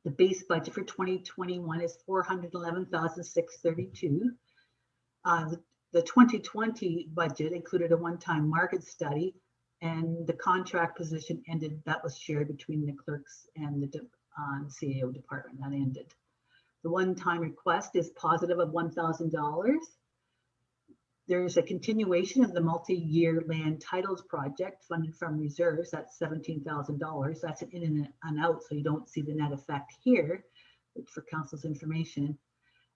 E: The base budget for 2021 is 411,632. The 2020 budget included a one-time market study, and the contract position ended. That was shared between the clerks and the CAO department. That ended. The one-time request is positive of $1,000. There's a continuation of the multi-year land titles project funded from reserves. That's $17,000. That's an in and out, so you don't see the net effect here, but for council's information.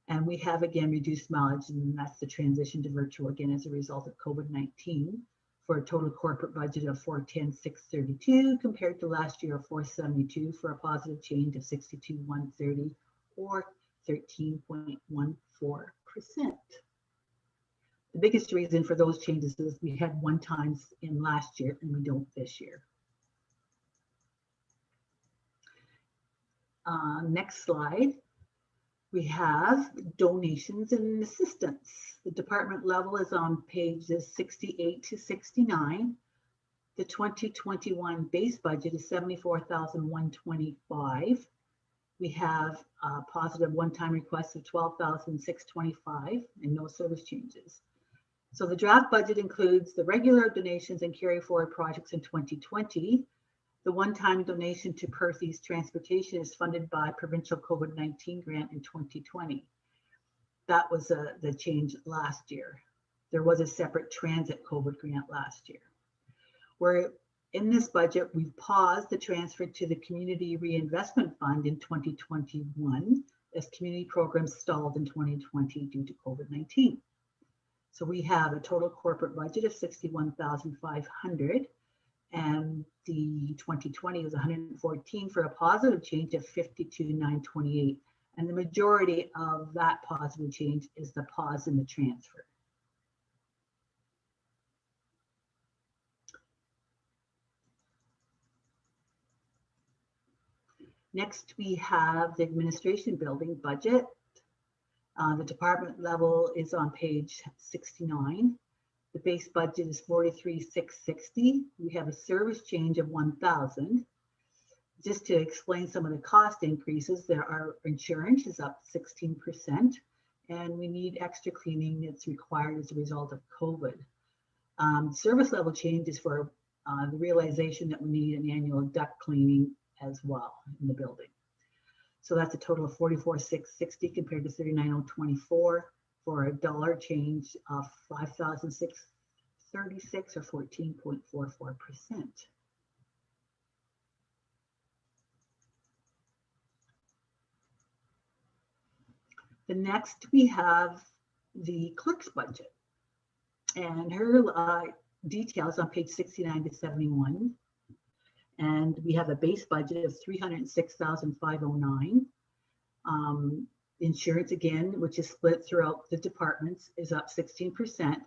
E: And we have again reduced mileage, and that's the transition to virtual again as a result of COVID-19, for a total corporate budget of 410,632 compared to last year of 472, for a positive change of 62,130 or 13.14%. The biggest reason for those changes is we had one times in last year and we don't this year. Next slide. We have donations and assistance. The department level is on pages 68 to 69. The 2021 base budget is 74,125. We have a positive one-time request of 12,625 and no service changes. So the draft budget includes the regular donations and carry forward projects in 2020. The one-time donation to Perth East Transportation is funded by provincial COVID-19 grant in 2020. That was the change last year. There was a separate transit COVID grant last year. Where in this budget, we've paused the transfer to the Community Reinvestment Fund in 2021 as community programs stalled in 2020 due to COVID-19. So we have a total corporate budget of 61,500. And the 2020 was 114 for a positive change of 52,928. And the majority of that positive change is the pause in the transfer. Next, we have the administration building budget. The department level is on page 69. The base budget is 43,660. We have a service change of 1,000. Just to explain some of the cost increases, our insurance is up 16%, and we need extra cleaning that's required as a result of COVID. Service level change is for the realization that we need an annual duct cleaning as well in the building. So that's a total of 44,660 compared to 39,024. For a dollar change of 5,636 or 14.44%. The next we have the clerk's budget, and her details on page 69 to 71. And we have a base budget of 306,509. Insurance again, which is split throughout the departments, is up 16%.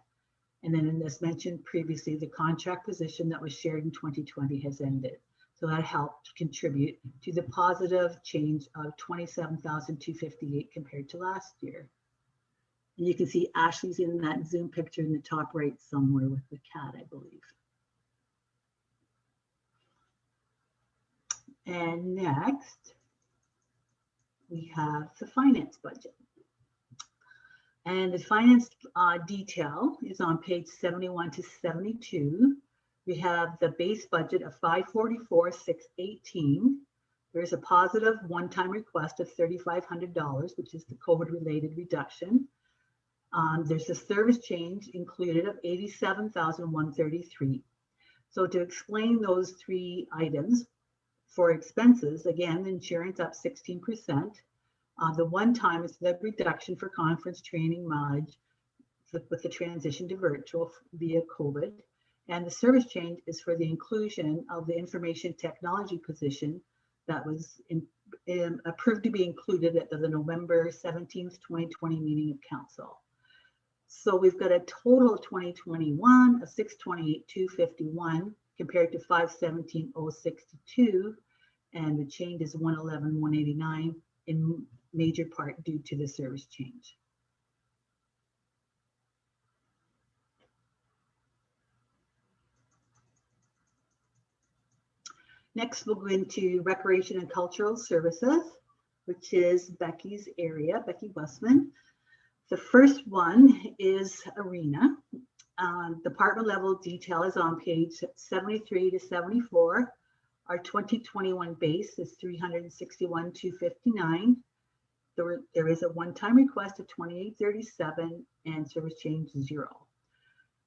E: And then in this mentioned previously, the contract position that was shared in 2020 has ended. So that helped contribute to the positive change of 27,258 compared to last year. And you can see Ashley's in that Zoom picture in the top right somewhere with the cat, I believe. And next, we have the finance budget. And the finance detail is on page 71 to 72. We have the base budget of 544,618. There's a positive one-time request of $3,500, which is the COVID-related reduction. There's a service change included of 87,133. So to explain those three items, for expenses, again, insurance up 16%. The one-time is the reduction for conference training mileage with the transition to virtual via COVID. And the service change is for the inclusion of the information technology position that was approved to be included at the November 17th, 2020 meeting of council. So we've got a total of 2021 of 628,251 compared to 517,062, and the change is 111,189 in major part due to the service change. Next, we'll go into recreation and cultural services, which is Becky's area, Becky Busman. The first one is arena. Department level detail is on page 73 to 74. Our 2021 base is 361,259. There is a one-time request of 2837 and service change 0.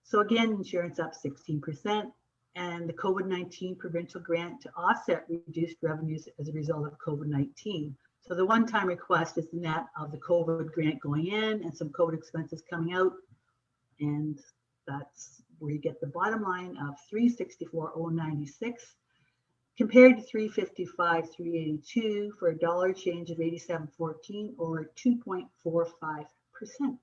E: So again, insurance up 16%, and the COVID-19 provincial grant to offset reduced revenues as a result of COVID-19 So the one-time request is the net of the COVID grant going in and some COVID expenses coming out. And that's where you get the bottom line of 364,096 compared to 355,382 for a dollar change of 87.14 or 2.45%.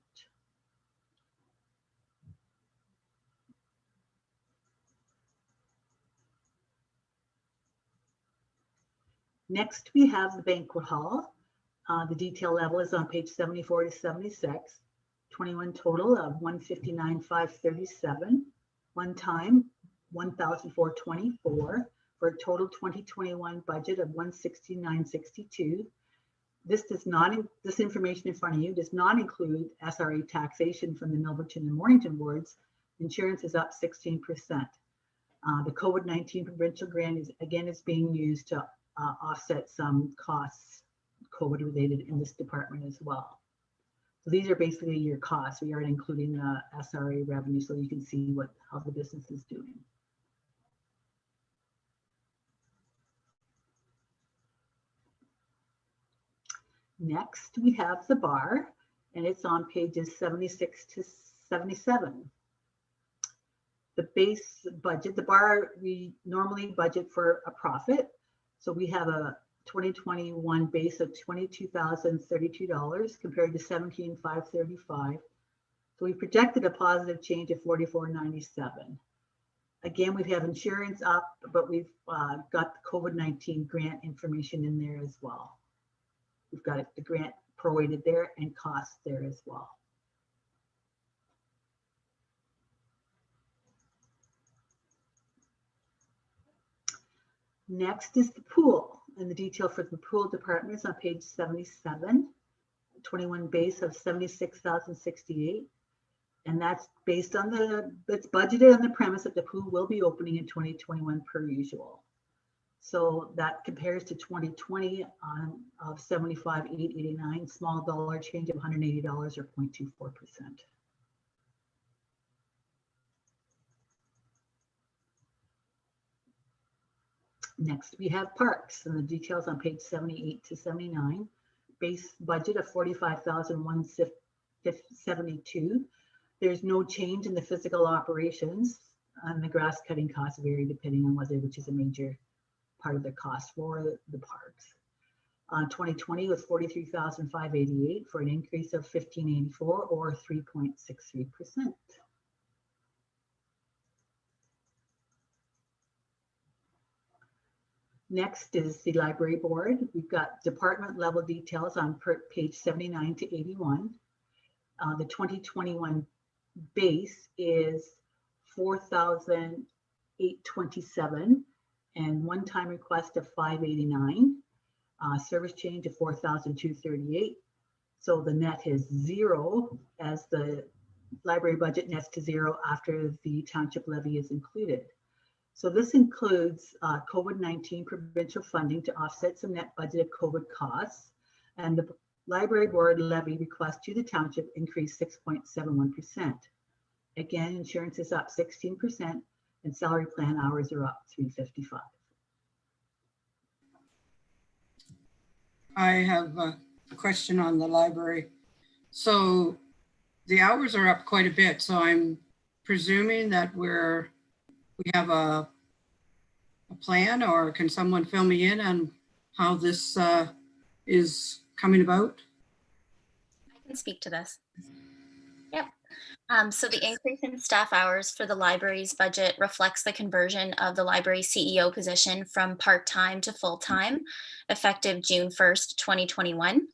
E: Next, we have the banquet hall. The detail level is on page 74 to 76. 21 total of 159,537. One time 1,424 for a total 2021 budget of 169,62. This information in front of you does not include SRA taxation from the Milverton and Mornington wards. Insurance is up 16%. The COVID-19 provincial grant is being used to offset some costs COVID related in this department as well. So these are basically your costs. We aren't including the SRA revenue, so you can see how the business is doing. Next, we have the bar, and it's on pages 76 to 77. The base budget, the bar, we normally budget for a profit. So we have a 2021 base of $22,032 compared to $17,535. So we projected a positive change of $44.97. Again, we have insurance up, but we've got the COVID-19 grant information in there as well. We've got the grant prorated there and costs there as well. Next is the pool, and the detail for the pool department is on page 77. 21 base of 76,068, and that's based on it's budgeted on the premise that the pool will be opening in 2021 per usual. So that compares to 2020 of 75,889, small dollar change of $180 or 0.24%. Next, we have parks, and the details on page 78 to 79. Base budget of $45,172. There's no change in the physical operations, and the grass cutting costs vary depending on weather, which is a major part of the cost for the parks. 2020 was $43,588 for an increase of $1,584 or 3.63%. Next is the library board. We've got department level details on page 79 to 81. The 2021 base is $4,827 and one-time request of $589. Service change of $4,238. So the net is zero as the library budget nets to zero after the township levy is included. So this includes COVID-19 provincial funding to offset some net budgeted COVID costs, and the library board levy request to the township increased 6.71%. Again, insurance is up 16% and salary plan hours are up 355.
D: I have a question on the library. So the hours are up quite a bit. So I'm presuming that we have a plan, or can someone fill me in on how this is coming about?
J: I can speak to this. Yep. So the increase in staff hours for the library's budget reflects the conversion of the library CEO position from part-time to full-time, effective June 1st, 2021.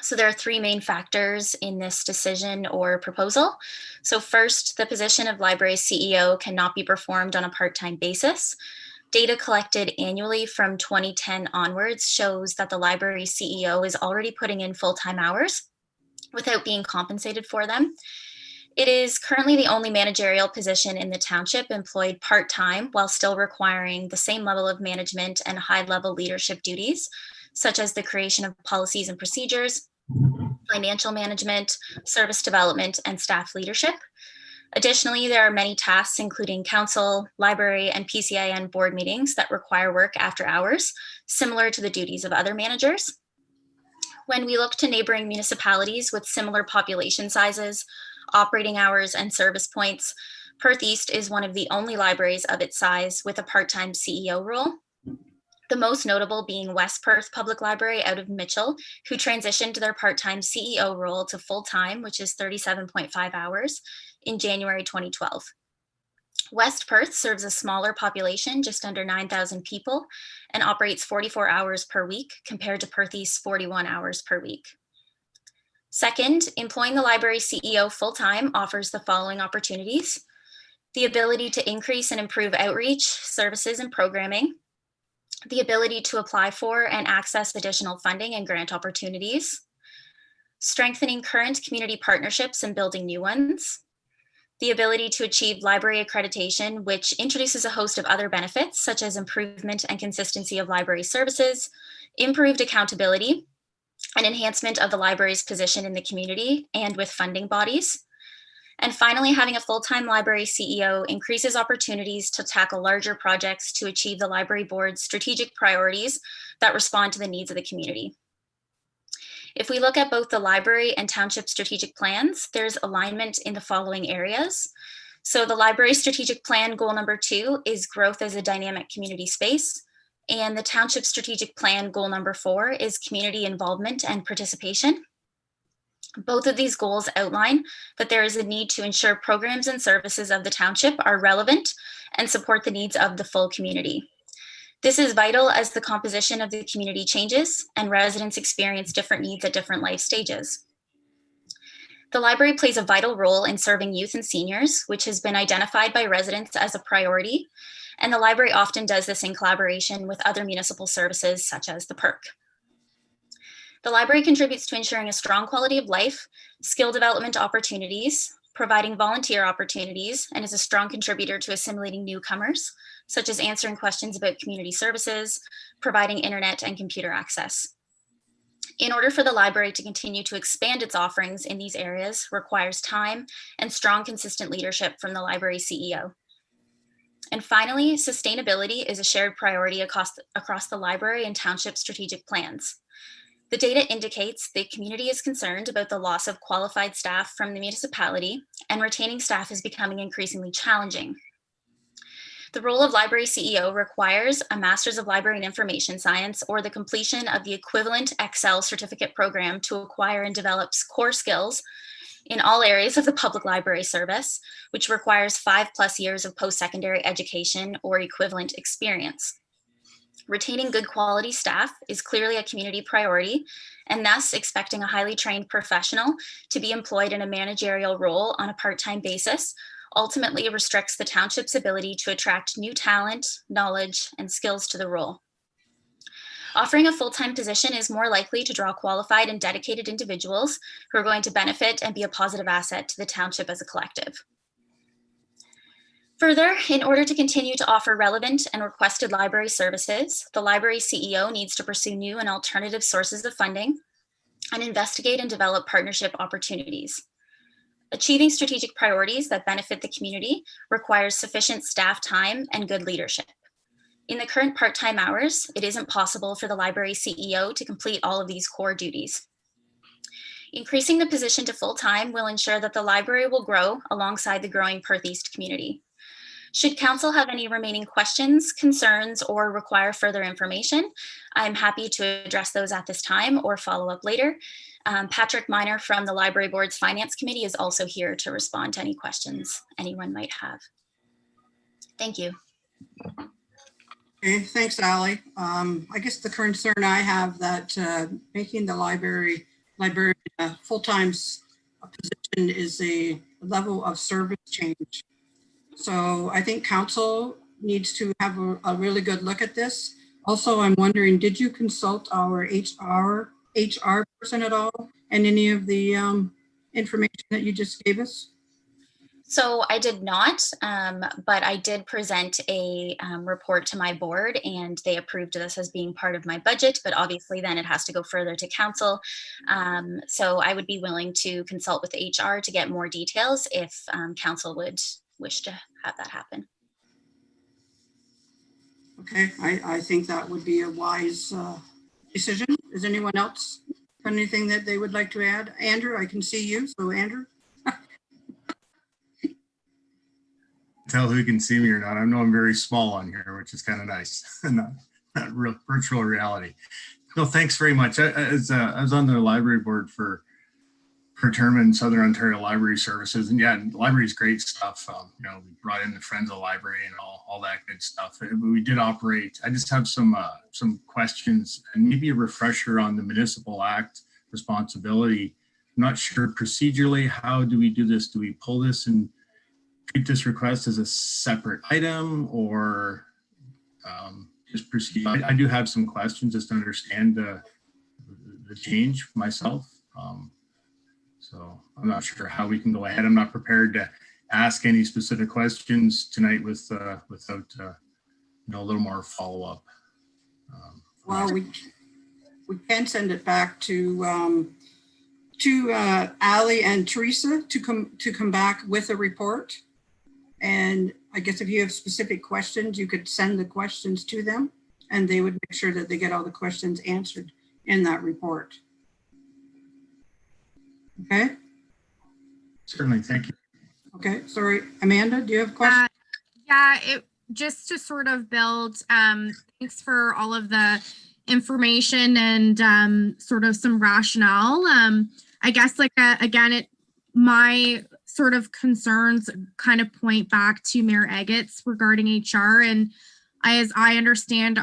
J: So there are three main factors in this decision or proposal. So first, the position of library CEO cannot be performed on a part-time basis. Data collected annually from 2010 onwards shows that the library CEO is already putting in full-time hours without being compensated for them. It is currently the only managerial position in the township employed part-time while still requiring the same level of management and high-level leadership duties, such as the creation of policies and procedures, financial management, service development, and staff leadership. Additionally, there are many tasks, including council, library, and PCIN board meetings that require work after hours, similar to the duties of other managers. When we look to neighboring municipalities with similar population sizes, operating hours, and service points, Perth East is one of the only libraries of its size with a part-time CEO role. The most notable being West Perth Public Library out of Mitchell, who transitioned their part-time CEO role to full-time, which is 37.5 hours, in January 2012. West Perth serves a smaller population, just under 9,000 people, and operates 44 hours per week compared to Perth East's 41 hours per week. Second, employing the library CEO full-time offers the following opportunities: the ability to increase and improve outreach, services, and programming, the ability to apply for and access additional funding and grant opportunities, strengthening current community partnerships and building new ones, the ability to achieve library accreditation, which introduces a host of other benefits, such as improvement and consistency of library services, improved accountability, and enhancement of the library's position in the community and with funding bodies. And finally, having a full-time library CEO increases opportunities to tackle larger projects to achieve the library board's strategic priorities that respond to the needs of the community. If we look at both the library and township strategic plans, there's alignment in the following areas. So the library strategic plan goal number 2 is growth as a dynamic community space. And the township strategic plan goal number 4 is community involvement and participation. Both of these goals outline that there is a need to ensure programs and services of the township are relevant and support the needs of the full community. This is vital as the composition of the community changes and residents experience different needs at different life stages. The library plays a vital role in serving youth and seniors, which has been identified by residents as a priority, and the library often does this in collaboration with other municipal services such as the PERC. The library contributes to ensuring a strong quality of life, skill development opportunities, providing volunteer opportunities, and is a strong contributor to assimilating newcomers, such as answering questions about community services, providing internet and computer access. In order for the library to continue to expand its offerings in these areas requires time and strong, consistent leadership from the library CEO. And finally, sustainability is a shared priority across the library and township strategic plans. The data indicates the community is concerned about the loss of qualified staff from the municipality, and retaining staff is becoming increasingly challenging. The role of library CEO requires a Master's of Library and Information Science or the completion of the equivalent Excel certificate program to acquire and develop core skills in all areas of the public library service, which requires 5+ years of post-secondary education or equivalent experience. Retaining good quality staff is clearly a community priority, and thus expecting a highly trained professional to be employed in a managerial role on a part-time basis ultimately restricts the township's ability to attract new talent, knowledge, and skills to the role. Offering a full-time position is more likely to draw qualified and dedicated individuals who are going to benefit and be a positive asset to the township as a collective. Further, in order to continue to offer relevant and requested library services, the library CEO needs to pursue new and alternative sources of funding and investigate and develop partnership opportunities. Achieving strategic priorities that benefit the community requires sufficient staff time and good leadership. In the current part-time hours, it isn't possible for the library CEO to complete all of these core duties. Increasing the position to full-time will ensure that the library will grow alongside the growing Perth East community. Should council have any remaining questions, concerns, or require further information, I'm happy to address those at this time or follow up later. Patrick Miner from the Library Board's Finance Committee is also here to respond to any questions anyone might have. Thank you.
D: Okay, thanks, Ally. I guess the concern I have that making the library a full-time position is a level of service change. So I think council needs to have a really good look at this. Also, I'm wondering, did you consult our HR person at all and any of the information that you just gave us?
J: So I did not, but I did present a report to my board and they approved this as being part of my budget, but obviously then it has to go further to council. So I would be willing to consult with HR to get more details if council would wish to have that happen.
D: Okay, I think that would be a wise decision. Does anyone else Anything that they would like to add? Andrew, I can see you. So Andrew?
I: Tell who can see me or not. I know I'm very small on here, which is kind of nice. not real virtual reality. No, thanks very much. I was on the library board for term in Southern Ontario Library Services, and yeah, the library is great stuff. We brought in the Friends of the Library and all that good stuff. But we did operate. I just have some questions and maybe a refresher on the Municipal Act responsibility. I'm not sure procedurally, how do we do this? Do we pull this and treat this request as a separate item, or just proceed? I do have some questions just to understand the change myself. So I'm not sure how we can go ahead. I'm not prepared to ask any specific questions tonight without a little more follow-up.
D: Well, we can send it back to Ali and Teresa to come back with a report. And I guess if you have specific questions, you could send the questions to them, and they would make sure that they get all the questions answered in that report. Okay.
I: Certainly, thank you.
D: Okay, sorry, Amanda, do you have a question?
C: Just to sort of build, thanks for all of the information and sort of some rationale. I guess my sort of concerns kind of point back to Mayor Agate regarding HR, and as I understand,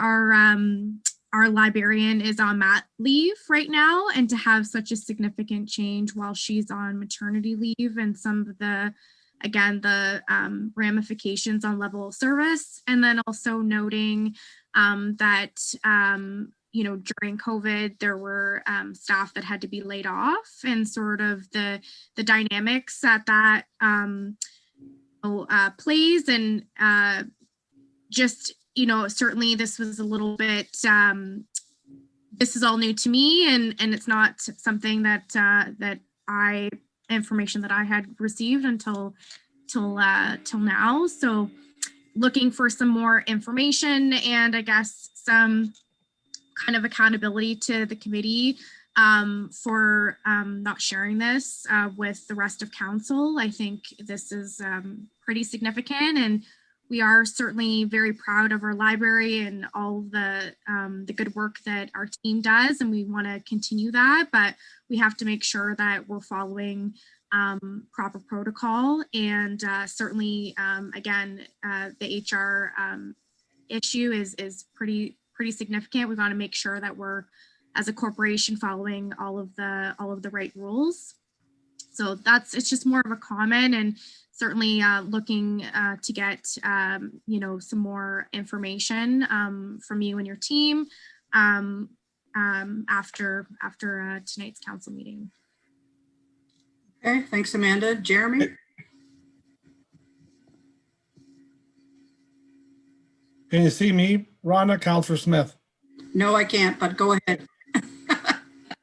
C: our librarian is on mat leave right now, and to have such a significant change while she's on maternity leave, and some of the ramifications on level of service, and then also noting that during COVID there were staff that had to be laid off, and sort of the dynamics that plays, and certainly this was a little bit, this is all new to me, and it's not something that information that I had received until now. So looking for some more information, and I guess some kind of accountability to the committee for not sharing this with the rest of council. I think this is pretty significant, and we are certainly very proud of our library and all the good work that our team does, and we want to continue that, but we have to make sure that we're following proper protocol, and certainly the HR issue is pretty significant. We want to make sure that we're, as a corporation, following all of the right rules. So it's just more of a comment, and certainly looking to get some more information from you and your team after tonight's council meeting.
D: Okay, thanks, Amanda. Jeremy?
K: Can you see me, Rhonda? Councillor Smith.
D: No, I can't, but go ahead.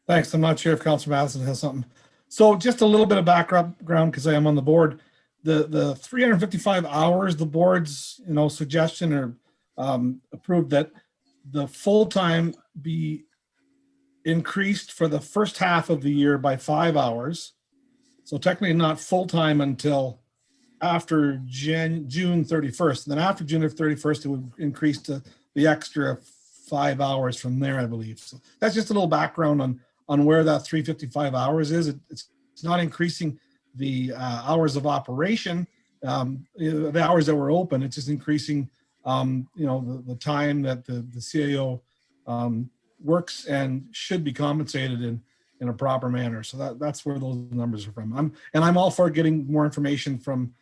K: Thanks. I'm not sure if Councillor Madison has something. So just a little bit of background, because I am on the board. The 355 hours, the board's suggestion or approved that the full-time be increased for the first half of the year by 5 hours. So technically not full-time until after June 31st. And then after June 31st, it would increase to the extra 5 hours from there, I believe. So that's just a little background on where that 355 hours is. It's not increasing the hours of operation, the hours that were open. It's just increasing, the time that the CAO works and should be compensated in a proper manner. So that's where those numbers are from. I'm all for getting more information from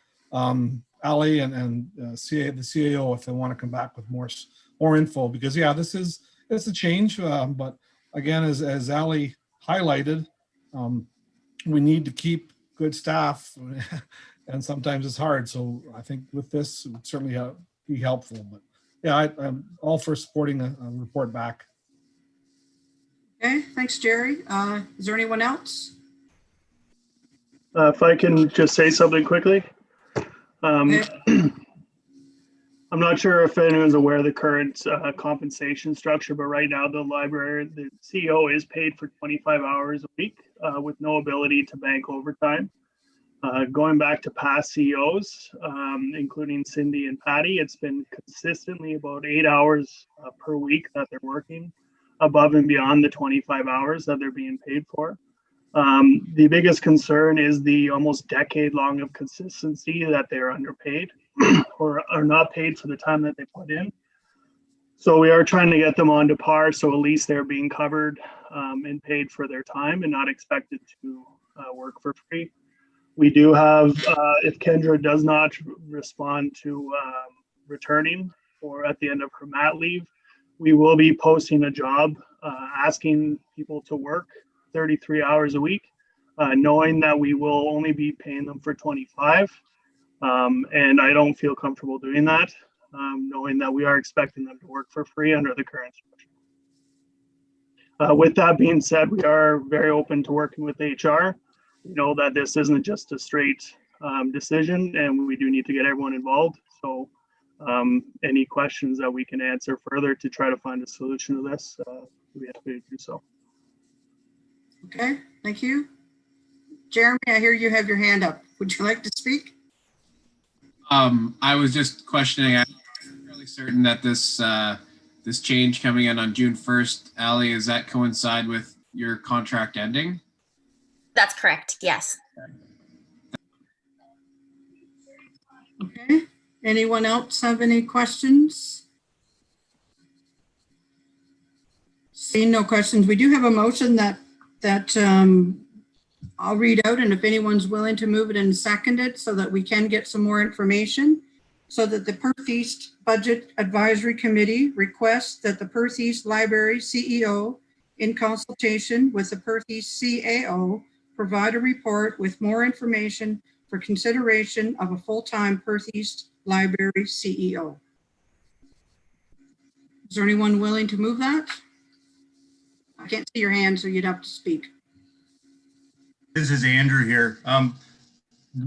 K: Ali and the CAO if they want to come back with more info, because it's a change. But again, as Ali highlighted, we need to keep good staff, and sometimes it's hard. So I think with this, it would certainly be helpful. But yeah, I'm all for supporting a report back.
D: Okay, thanks, Jerry. Is there anyone else?
L: If I can just say something quickly. I'm not sure if anyone's aware of the current compensation structure, but right now the CEO is paid for 25 hours a week with no ability to bank overtime. Going back to past CEOs, including Cindy and Patty, it's been consistently about 8 hours per week that they're working above and beyond the 25 hours that they're being paid for. The biggest concern is the almost decade long of consistency that they're underpaid or are not paid for the time that they put in. So we are trying to get them onto par, so at least they're being covered and paid for their time and not expected to work for free. We do have, if Kendra does not respond to returning or at the end of her mat leave, we will be posting a job asking people to work 33 hours a week, knowing that we will only be paying them for 25. And I don't feel comfortable doing that, knowing that we are expecting them to work for free under the current structure. With that being said, we are very open to working with HR. We know that this isn't just a straight decision, and we do need to get everyone involved. So any questions that we can answer further to try to find a solution to this, we have to do so.
D: Okay, thank you. Jeremy, I hear you have your hand up. Would you like to speak?
F: I was just questioning. I'm fairly certain that this this change coming in on June 1st, Ali, does that coincide with your contract ending?
J: That's correct. Yes.
D: Okay. Anyone else have any questions? Seeing no questions, we do have a motion that I'll read out, and if anyone's willing to move it and second it so that we can get some more information. So that the Perth East Budget Advisory Committee requests that the Perth East Library CEO, in consultation with the Perth East CAO, provide a report with more information for consideration of a full-time Perth East Library CEO. Is there anyone willing to move that? I can't see your hand, so you'd have to speak.
I: This is Andrew here.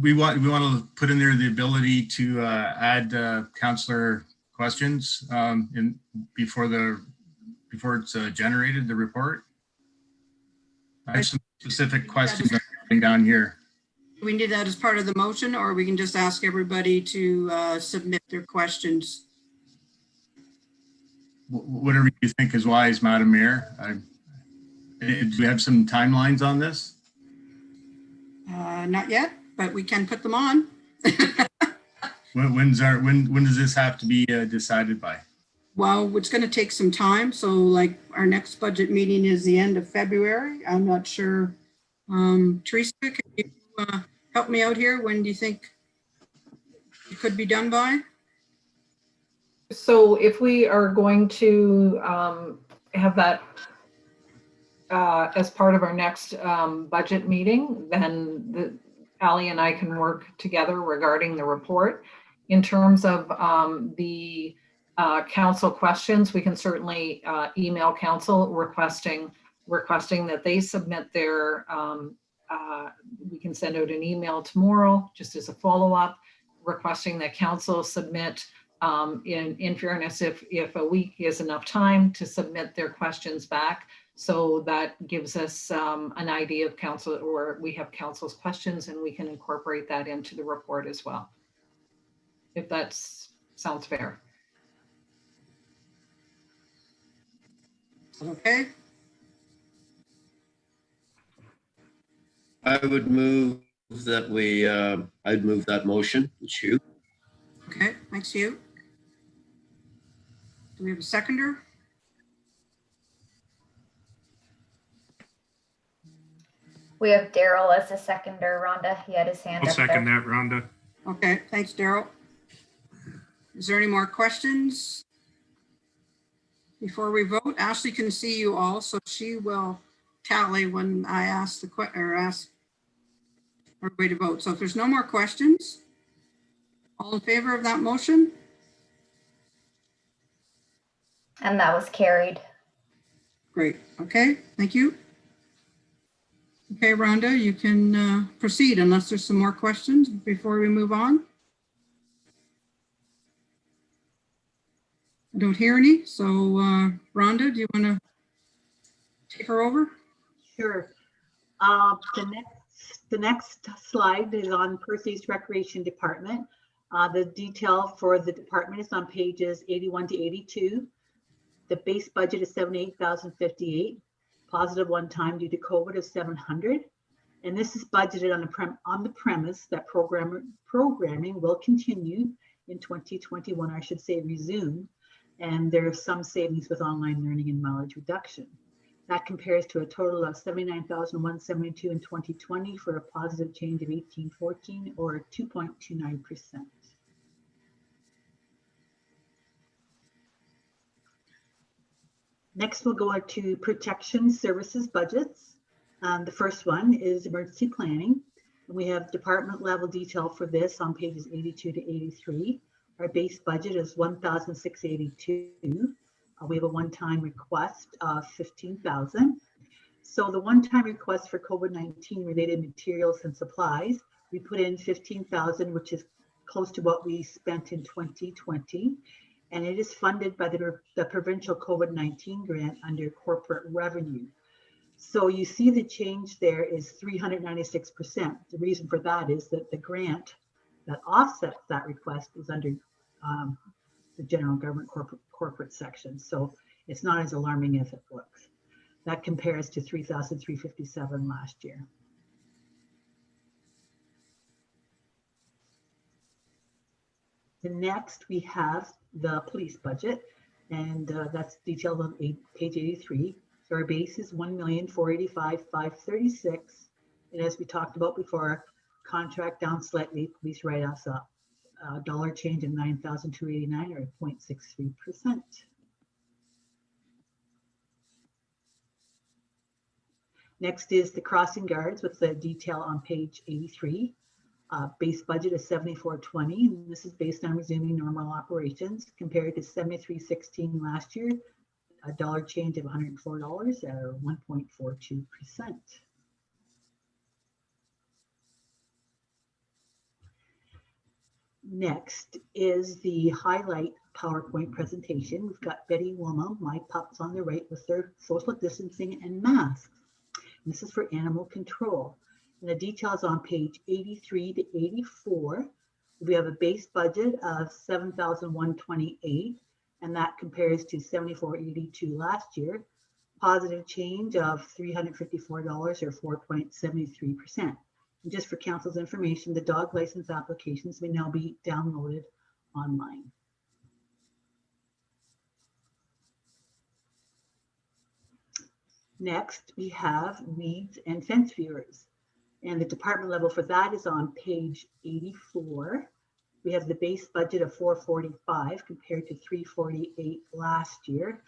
I: We want to put in there the ability to add counselor questions before it's generated, the report. I have some specific questions that are coming down here.
D: We need that as part of the motion, or we can just ask everybody to submit their questions.
I: Whatever you think is wise, Madam Mayor. Do we have some timelines on this?
D: Not yet, but we can put them on.
I: When does this have to be decided by?
D: Well, it's going to take some time. So like our next budget meeting is the end of February. I'm not sure. Teresa, can you help me out here? When do you think it could be done by?
G: So if we are going to have that as part of our next budget meeting, then Ali and I can work together regarding the report. In terms of the council questions, we can certainly email council requesting that they submit their, we can send out an email tomorrow just as a follow-up, requesting that council submit in fairness, if a week is enough time to submit their questions back. So that gives us an idea of council, or we have council's questions, and we can incorporate that into the report as well. If that sounds fair.
D: Okay.
M: I would move that I'd move that motion. It's you.
D: Okay, thanks you. Do we have a seconder?
A: We have Daryl as a seconder. Rhonda, he had his hand
B: I'll
A: up
B: second
A: there.
B: that, Rhonda.
D: Okay, thanks, Daryl. Is there any more questions? Before we vote, Ashley can see you all, so she will tally when I ask ask everybody to vote. So if there's no more questions, all in favor of that motion?
A: And that was carried.
D: Great. Okay, thank you. Okay, Rhonda, you can proceed unless there's some more questions before we move on. don't hear any. So Rhonda, do you want to take her over?
E: Sure. The next slide is on Percy's Recreation Department. The detail for the department is on pages 81 to 82. The base budget is 78,058. Positive one time due to COVID is 700. And this is budgeted on the premise that programming will continue in 2021, I should say resume. And there are some savings with online learning and mileage reduction. That compares to a total of 79,172 in 2020 for a positive change of 1814 or 2.29%. Next, we'll go to protection services budgets. The first one is emergency planning. We have department level detail for this on pages 82 to 83. Our base budget is 1,682. We have a one-time request of 15,000. So the one-time request for COVID-19 related materials and supplies, we put in 15,000, which is close to what we spent in 2020. And it is funded by the provincial COVID-19 grant under corporate revenue. So you see the change there is 396%. The reason for that is that the grant that offsets that request is under the general government corporate section. So it's not as alarming as it looks. That compares to 3,357 last year. The next we have the police budget, and that's detailed on page 83. So our base is 1,485,536. And as we talked about before, contract down slightly, police write-offs up. Dollar change of 9,289 or 0.63%. Next is the crossing guards with the detail on page 83. Base budget is 7420, and this is based on resuming normal operations compared to 7316 last year, a dollar change of $104 or 1.42%. Next is the highlight PowerPoint presentation. We've got Betty Wilma, my pups on the right with their social distancing and masks. And this is for animal control. And the details on page 83 to 84. We have a base budget of 7,128, and that compares to 7,482 last year. Positive change of $354 or 4.73%. And just for council's information, the dog license applications may now be downloaded online. Next, we have weeds and fence viewers. And the department level for that is on page 84. We have the base budget of 445 compared to 348 last year.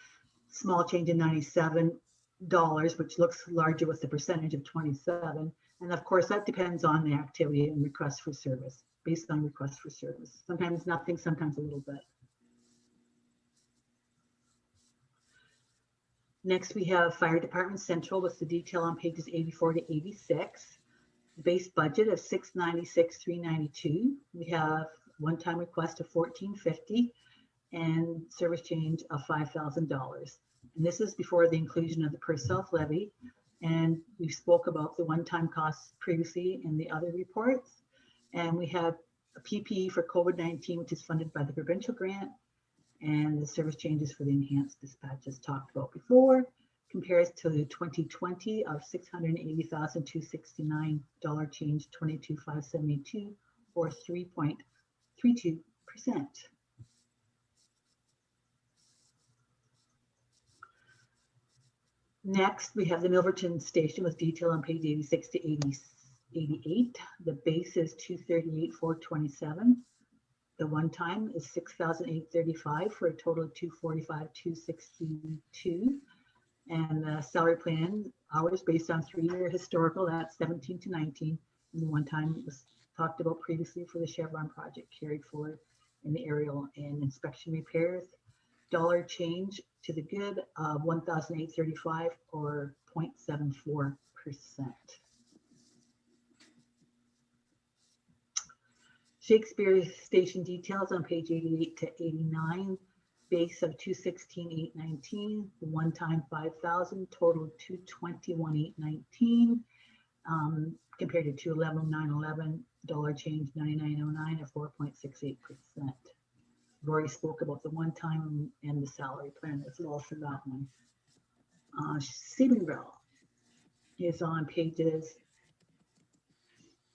E: Small change in $97, which looks larger with the percentage of 27. And of course, that depends on the activity and request for service, based on request for service. Sometimes nothing, sometimes a little bit. Next, we have Fire Department Central with the detail on pages 84 to 86. Base budget of 696,392. We have one-time request of 1450 and service change of $5,000. And this is before the inclusion of the per self levy. And we spoke about the one-time costs previously in the other reports. And we have a PPE for COVID-19, which is funded by the provincial grant, and the service changes for the enhanced dispatch as talked about before, compares to the 2020 of $680,269 change, 22,572 or 3.32%. Next, we have the Milverton station with detail on page 86 to 88. The base is 238,427. The one time is 6,835 for a total of 245,262. And the salary plan hours based on 3-year historical, that's 17 to 19. And the one time was talked about previously for the Chevron project carried forward in the aerial and inspection repairs. Dollar change to the good of 1,835 or 0.74%. Shakespeare station details on page 88 to 89. base of 216,819, the one-time 5,000, total 221,819, compared to 211,911, dollar change 9909 at 4.68%. Rory spoke about the one-time and the salary plan as well for that one. Sebring is on pages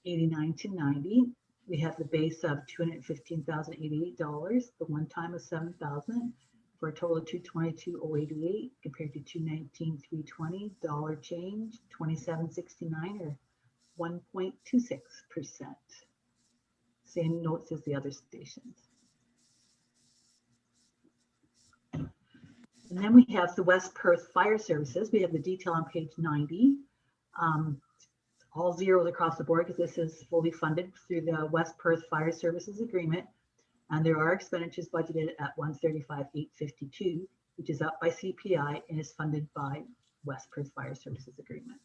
E: 89 to 90. We have the base of $215,088, the one-time of 7,000 for a total of 222,088 compared to 219,320, dollar change 2769 or 1.26%. Same notes as the other stations. And then we have the West Perth Fire Services. We have the detail on page 90. All zeros across the board because this is fully funded through the West Perth Fire Services Agreement. And there are expenditures budgeted at 135,852, which is up by CPI and is funded by West Perth Fire Services Agreement.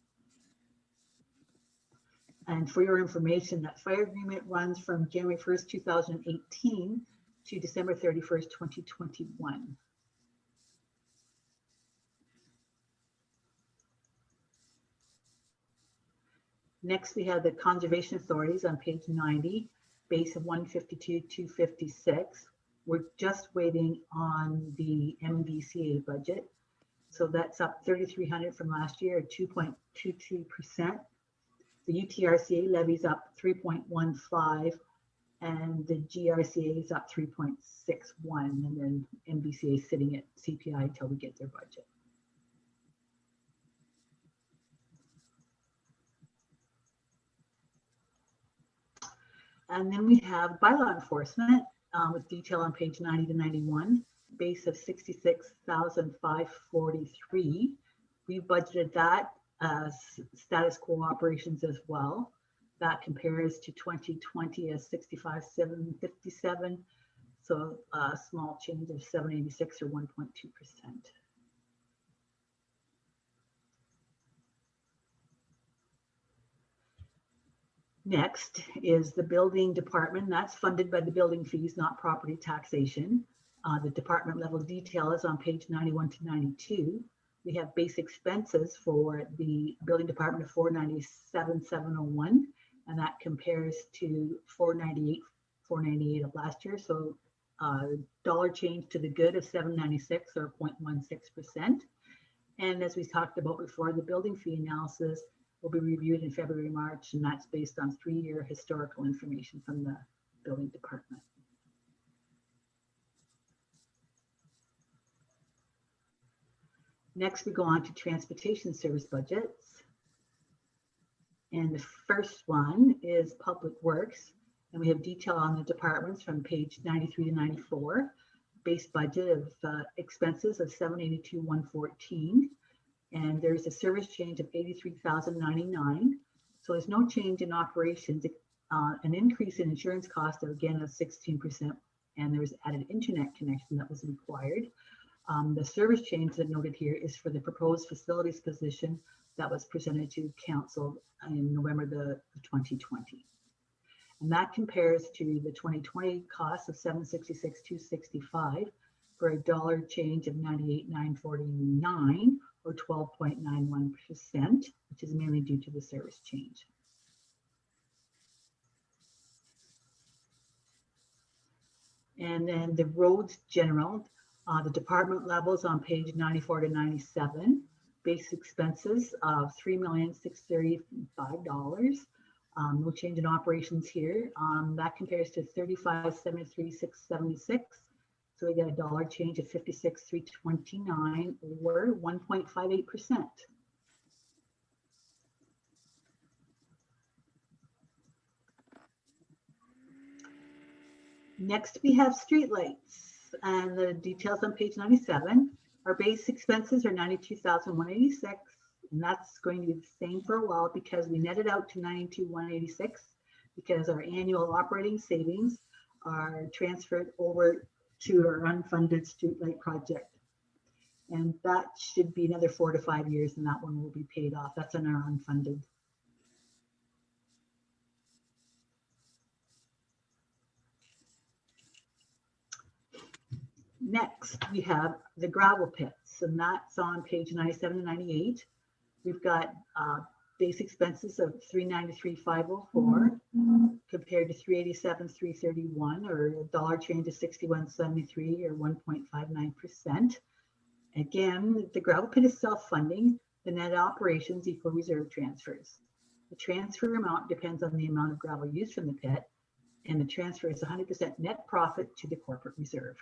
E: And for your information, that fire agreement runs from January 1st, 2018 to December 31st, 2021. Next, we have the conservation authorities on page 90, base of 152,256. We're just waiting on the MVCA budget. So that's up 3,300 from last year, 2.22%. The UTRCA levies up 3.15, and the GRCA is up 3.61, and then MVCA is sitting at CPI until we get their budget. And then we have bylaw enforcement with detail on page 90 to 91, base of 66,543. We budgeted that as status quo operations as well. That compares to 2020 as 65,757. So a small change of 786 or 1.2%. Next is the building department. That's funded by the building fees, not property taxation. The department level detail is on page 91 to 92. We have base expenses for the building department of 497,701, and that compares to 498 of last year. So dollar change to the good of 796 or 0.16%. And as we talked about before, the building fee analysis will be reviewed in February, March, and that's based on 3-year historical information from the building department. Next, we go on to transportation service budgets. And the first one is Public Works, and we have detail on the departments from page 93 to 94. Base budget of expenses of 782,114. And there's a service change of 83,099. So there's no change in operations, an increase in insurance cost of again of 16%, and there's added internet connection that was required. The service change that noted here is for the proposed facilities position that was presented to council in November the 2020. And that compares to the 2020 cost of 766,265 for a dollar change of 98,949. Or 12.91%, which is mainly due to the service change. And then the roads general, the department levels on page 94 to 97, base expenses of $3,635. No change in operations here. That compares to 35,73,676. So we got a dollar change of 56,329 or 1.58%. Next, we have streetlights, and the details on page 97. Our base expenses are 92,186, and that's going to be the same for a while because we netted out to 92,186 because our annual operating savings are transferred over to our unfunded streetlight project. And that should be another 4 to 5 years, and that one will be paid off. That's on our unfunded. Next, we have the gravel pits, and that's on page 97 and 98. We've got base expenses of 393,504 compared to 387,331, or a dollar change of 61.73 or 1.59%. Again, the gravel pit is self-funding. The net operations equal reserve transfers. The transfer amount depends on the amount of gravel used from the pit, and the transfer is 100% net profit to the corporate reserve.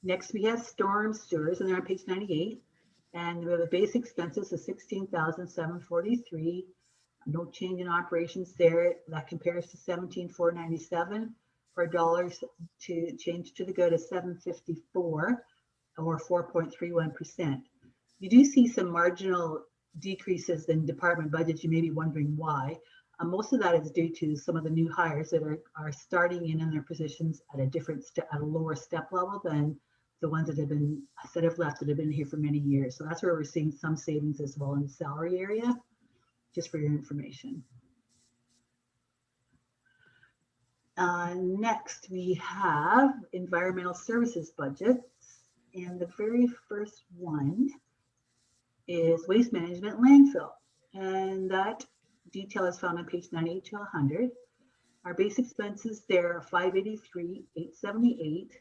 E: Next, we have storm sewers, and they're on page 98. And we have a base expenses of 16,743. No change in operations there. That compares to 17,497 for dollars to change to the good of 754 or 4.31%. You do see some marginal decreases in department budgets. You may be wondering why. Most of that is due to some of the new hires that are starting in their positions at a lower step level than the ones that have left that have been here for many years. So that's where we're seeing some savings as well in the salary area, just for your information. Next, we have environmental services budgets. And the very first one is waste management landfill. And that detail is found on page 98 to 100. Our base expenses there are 583,878.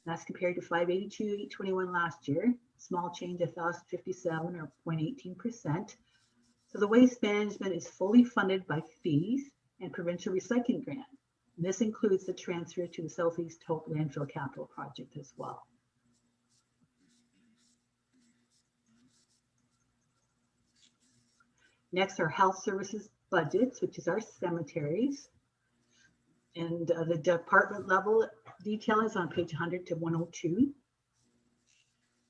E: That's compared to 582,821 last year. Small change of 1,057 or 0.18%. So the waste management is fully funded by fees and provincial recycling grant. And this includes the transfer to the Southeast Hope Landfill Capital Project as well. Next, our health services budgets, which is our cemeteries. And the department level detail is on page 100 to 102.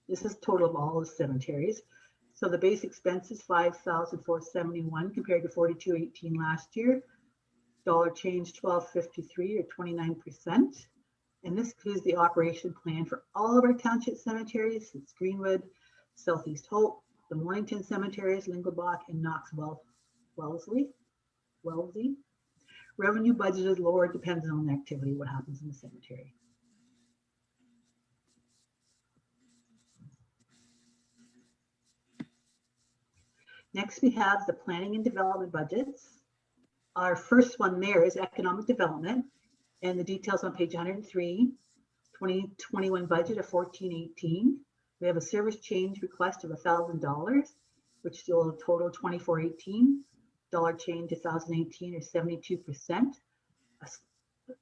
E: This is total of all the cemeteries. So the base expense is 5,471 compared to 4218 last year. Dollar change 1253 or 29%. And this includes the operation plan for all of our township cemeteries. It's Greenwood, Southeast Hope, the Mornington cemeteries, Lingelbach, and Knoxville, Wellesley. Revenue budget is lower, depends on the activity, what happens in the cemetery. Next, we have the planning and development budgets. Our first one there is economic development, and the details on page 103, 2021 budget of 1418. We have a service change request of $1,000, which will total 2418. Dollar change 2018 or 72%.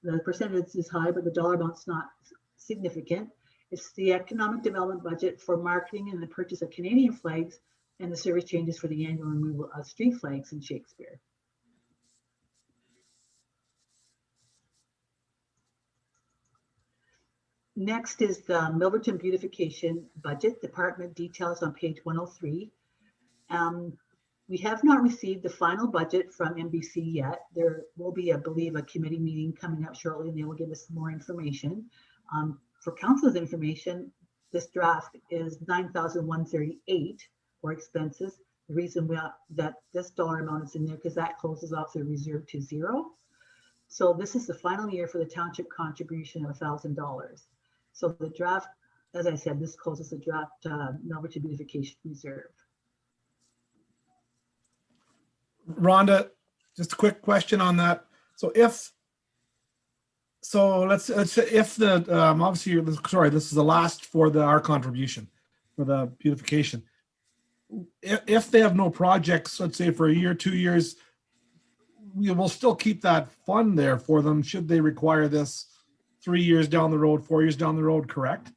E: The percentage is high, but the dollar amount's not significant. It's the economic development budget for marketing and the purchase of Canadian flags, and the service changes for the annual removal of street flags in Shakespeare. Next is the Milverton beautification budget. Department details on page 103. We have not received the final budget from MBC yet. There will be, I believe, a committee meeting coming up shortly, and they will give us more information. For council's information, this draft is 9,138 for expenses. The reason that this dollar amount is in there because that closes off the reserve to zero. So this is the final year for the township contribution of $1,000. So the draft, as I said, this closes the draft Milverton beautification reserve.
K: Rhonda, just a quick question on that. So let's say if the obviously, sorry, this is the last for our contribution for the beautification. If they have no projects, let's say for a year, 2 years, we will still keep that fund there for them should they require this 3 years down the road, 4 years down the road, correct?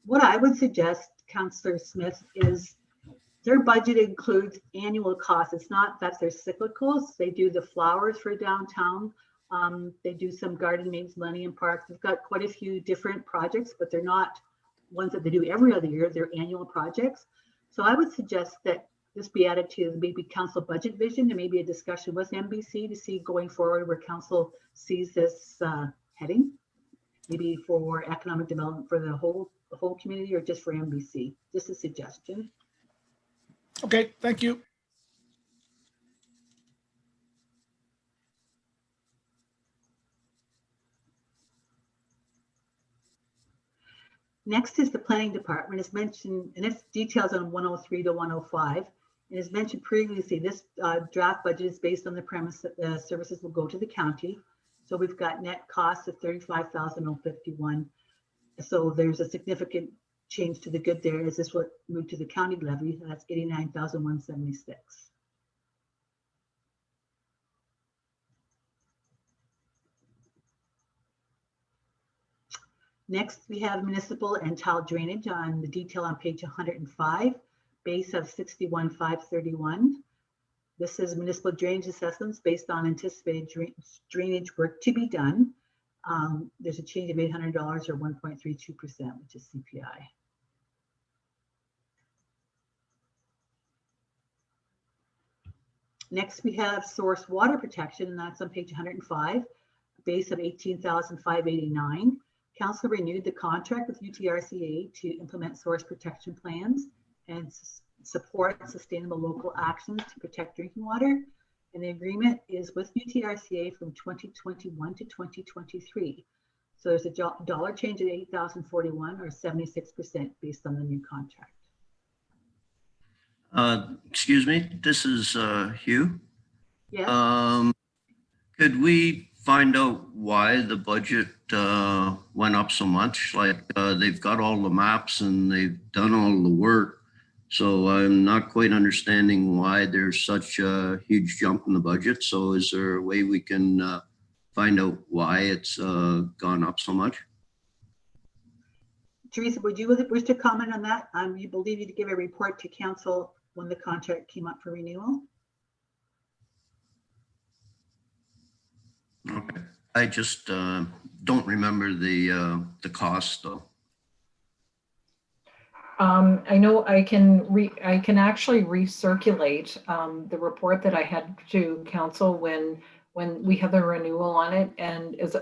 E: What I would suggest, Councillor Smith, is their budget includes annual costs. It's not that they're cyclicals. They do the flowers for downtown. They do some garden maintenance, Millennium Park. They've got quite a few different projects, but they're not ones that they do every other year. They're annual projects. So I would suggest that this be added to maybe council budget vision and maybe a discussion with MBC to see going forward where council sees this heading, maybe for economic development for the whole community or just for MBC. Just a suggestion.
K: Okay, thank you.
E: Next is the planning department. It's mentioned, and it's details on 103 to 105. And as mentioned previously, this draft budget is based on the premise that the services will go to the county. So we've got net costs of 35,051. So there's a significant change to the good there as this will move to the county levy. That's 89,176. Next, we have municipal and tile drainage on the detail on page 105, base of 61,531. This is municipal drainage assessments based on anticipated drainage work to be done. There's a change of $800 or 1.32%, which is CPI. Next, we have source water protection, and that's on page 105, base of 18,589. Council renewed the contract with UTRCA to implement source protection plans and support sustainable local actions to protect drinking water. And the agreement is with UTRCA from 2021 to 2023. So there's a dollar change at 8,041 or 76% based on the new contract.
M: Excuse me, this is Hugh.
E: Yes.
M: Could we find out why the budget went up so much? Like they've got all the maps and they've done all the work. So I'm not quite understanding why there's such a huge jump in the budget. So is there a way we can find out why it's gone up so much?
E: Teresa, would you wish to comment on that? You believe you to give a report to council when the contract came up for renewal?
M: Okay. I just don't remember the cost though.
G: I know I can actually recirculate the report that I had to council when we had the renewal on it, and as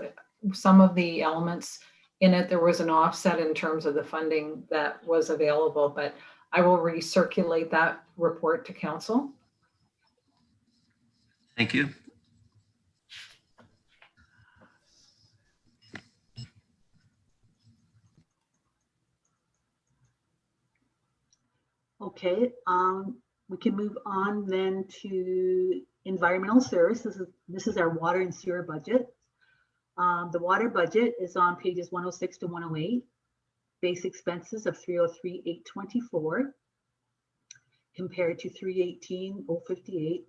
G: some of the elements in it, there was an offset in terms of the funding that was available, but I will recirculate that report to council.
M: Thank you.
E: Okay, we can move on then to environmental services. This is our water and sewer budget. The water budget is on pages 106 to 108. Base expenses of 303,824 compared to 318,058.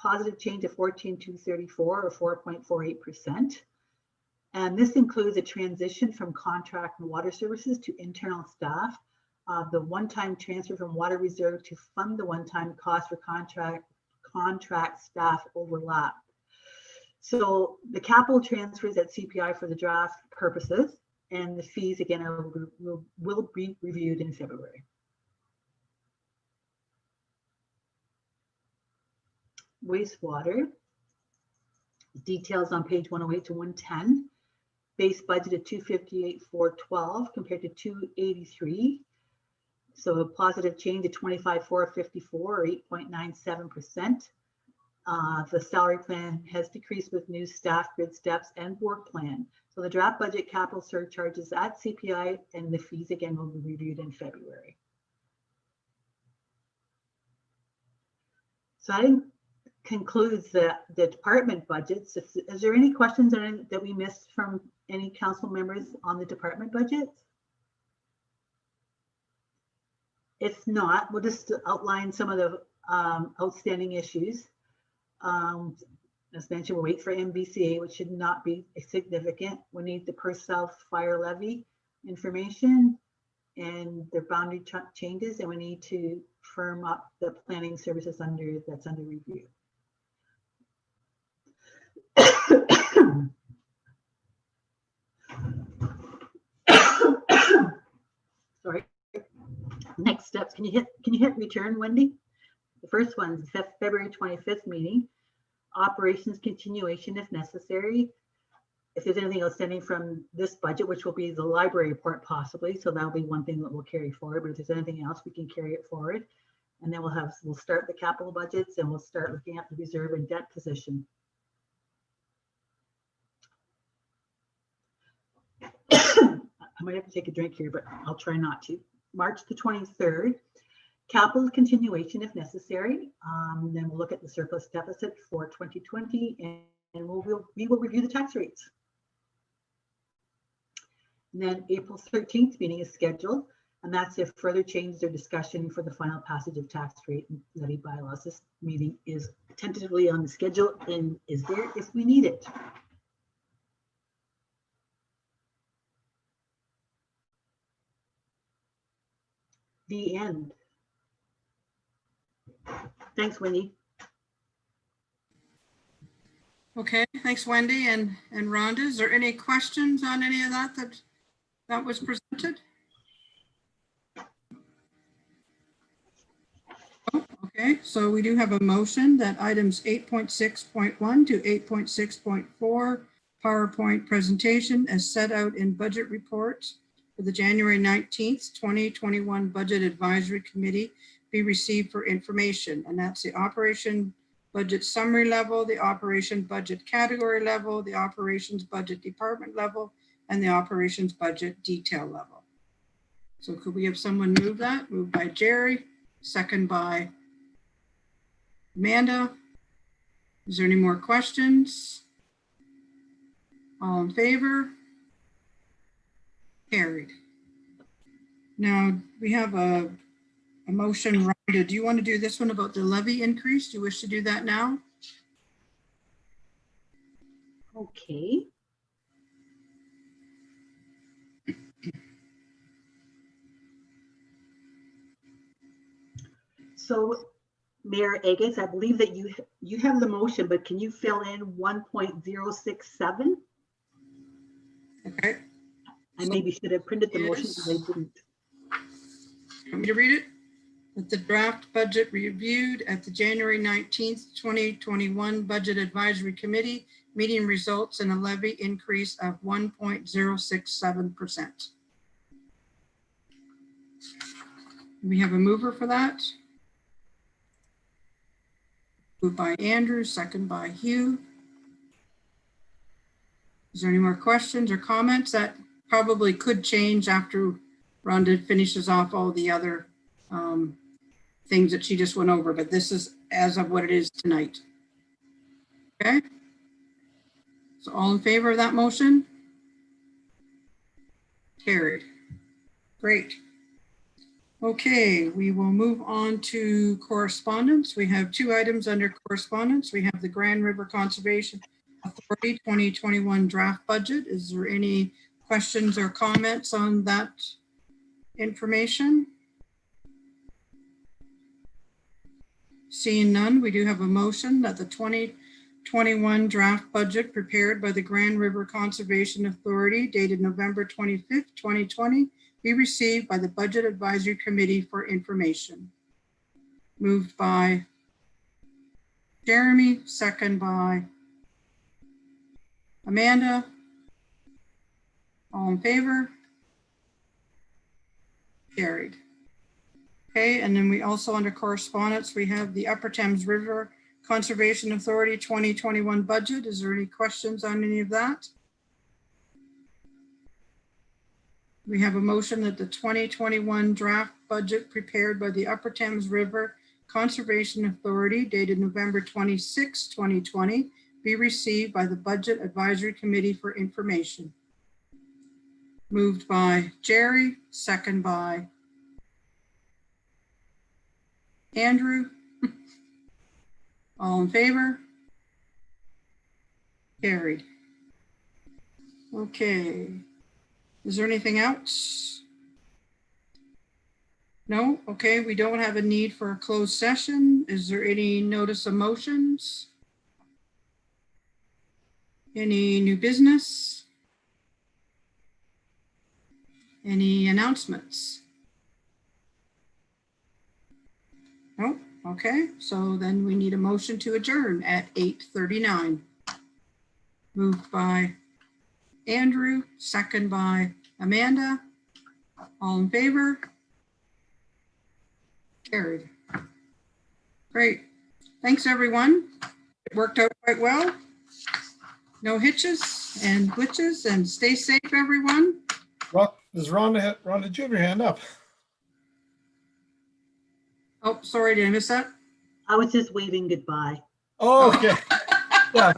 E: Positive change of 14,234 or 4.48%. And this includes a transition from contract and water services to internal staff. The one-time transfer from water reserve to fund the one-time cost for contract staff overlap. So the capital transfers at CPI for the draft purposes, and the fees again will be reviewed in February. Wastewater, details on page 108 to 110. Base budget of 258,412 compared to 283. So a positive change of 25,454 or 8.97%. The salary plan has decreased with new staff grid steps and work plan. So the draft budget capital surcharges at CPI, and the fees again will be reviewed in February. So that concludes the department budgets. Is there any questions that we missed from any council members on the department budgets? If not, we'll just outline some of the outstanding issues. As mentioned, we'll wait for MVCA, which should not be significant. We need the Perth South fire levy information and their boundary changes, and we need to firm up the planning services that's under review. Sorry. Next steps. Can you hit return, Wendy? The first one is the February 25th meeting. Operations continuation if necessary. If there's anything outstanding from this budget, which will be the library report possibly, so that'll be one thing that we'll carry forward. But if there's anything else, we can carry it forward. And then we'll start the capital budgets and we'll start looking at the reserve and debt position. I'm might have to take a drink here, but I'll try not to. March the 23rd, capital continuation if necessary. Then we'll look at the surplus deficit for 2020 and we will review the tax rates. And then April 13th meeting is scheduled, and that's if further changes or discussion for the final passage of tax rate and levy bylaws. This meeting is tentatively on the schedule and is there if we need it. The end. Thanks, Wendy.
D: Okay, thanks, Wendy and Rhonda. Is there any questions on any of that was presented? Oh, okay, so we do have a motion that items 8.6.1 to 8.6.4 PowerPoint presentation as set out in budget reports for the January 19th, 2021 Budget Advisory Committee be received for information. And that's the operation budget summary level, the operation budget category level, the operations budget department level, and the operations budget detail level. So could we have someone move that? Moved by Jerry, second by Amanda. Is there any more questions? All in favor? Carried. Now we have a motion. Rhonda, do you want to do this one about the levy increase? Do you wish to do that now?
E: Okay. So Mayor Agus, I believe that you have the motion, but can you fill in 1.067?
D: Okay.
E: I maybe should have printed the motion, but I didn't.
D: Want me to read it? That the draft budget reviewed at the January 19th, 2021 Budget Advisory Committee meeting results in a levy increase of 1.067%. We have a mover for that. Moved by Andrew, second by Hugh. Is there any more questions or comments? That probably could change after Rhonda finishes off all the other things that she just went over, but this is as of what it is tonight. Okay. So all in favor of that motion? Carried. Great. Okay, we will move on to correspondence. We have two items under correspondence. We have the Grand River Conservation Authority 2021 draft budget. Is there any questions or comments on that information? Seeing none, we do have a motion that the 2021 draft budget prepared by the Grand River Conservation Authority dated November 25th, 2020 be received by the Budget Advisory Committee for information. Moved by Jeremy, second by Amanda. All in favor? Carried. Okay, and then we also under correspondence, we have the Upper Thames River Conservation Authority 2021 budget. Is there any questions on any of that? We have a motion that the 2021 draft budget prepared by the Upper Thames River Conservation Authority dated November 26, 2020 be received by the Budget Advisory Committee for information. Moved by Jerry, second by Andrew. All in favor? Carried. Okay. Is there anything else? No? Okay, we don't have a need for a closed session. Is there any notice of motions? Any new business? Any announcements? No? Okay, so then we need a motion to adjourn at 8:39. Moved by Andrew, second by Amanda. All in favor? Carried. Great. Thanks, everyone. It worked out quite well. No hitches and glitches, and stay safe, everyone.
K: Rock, Does Rhonda, did you have your hand up?
D: Oh, sorry, did I miss that?
E: I was just waving goodbye.
K: Oh, okay. Yeah,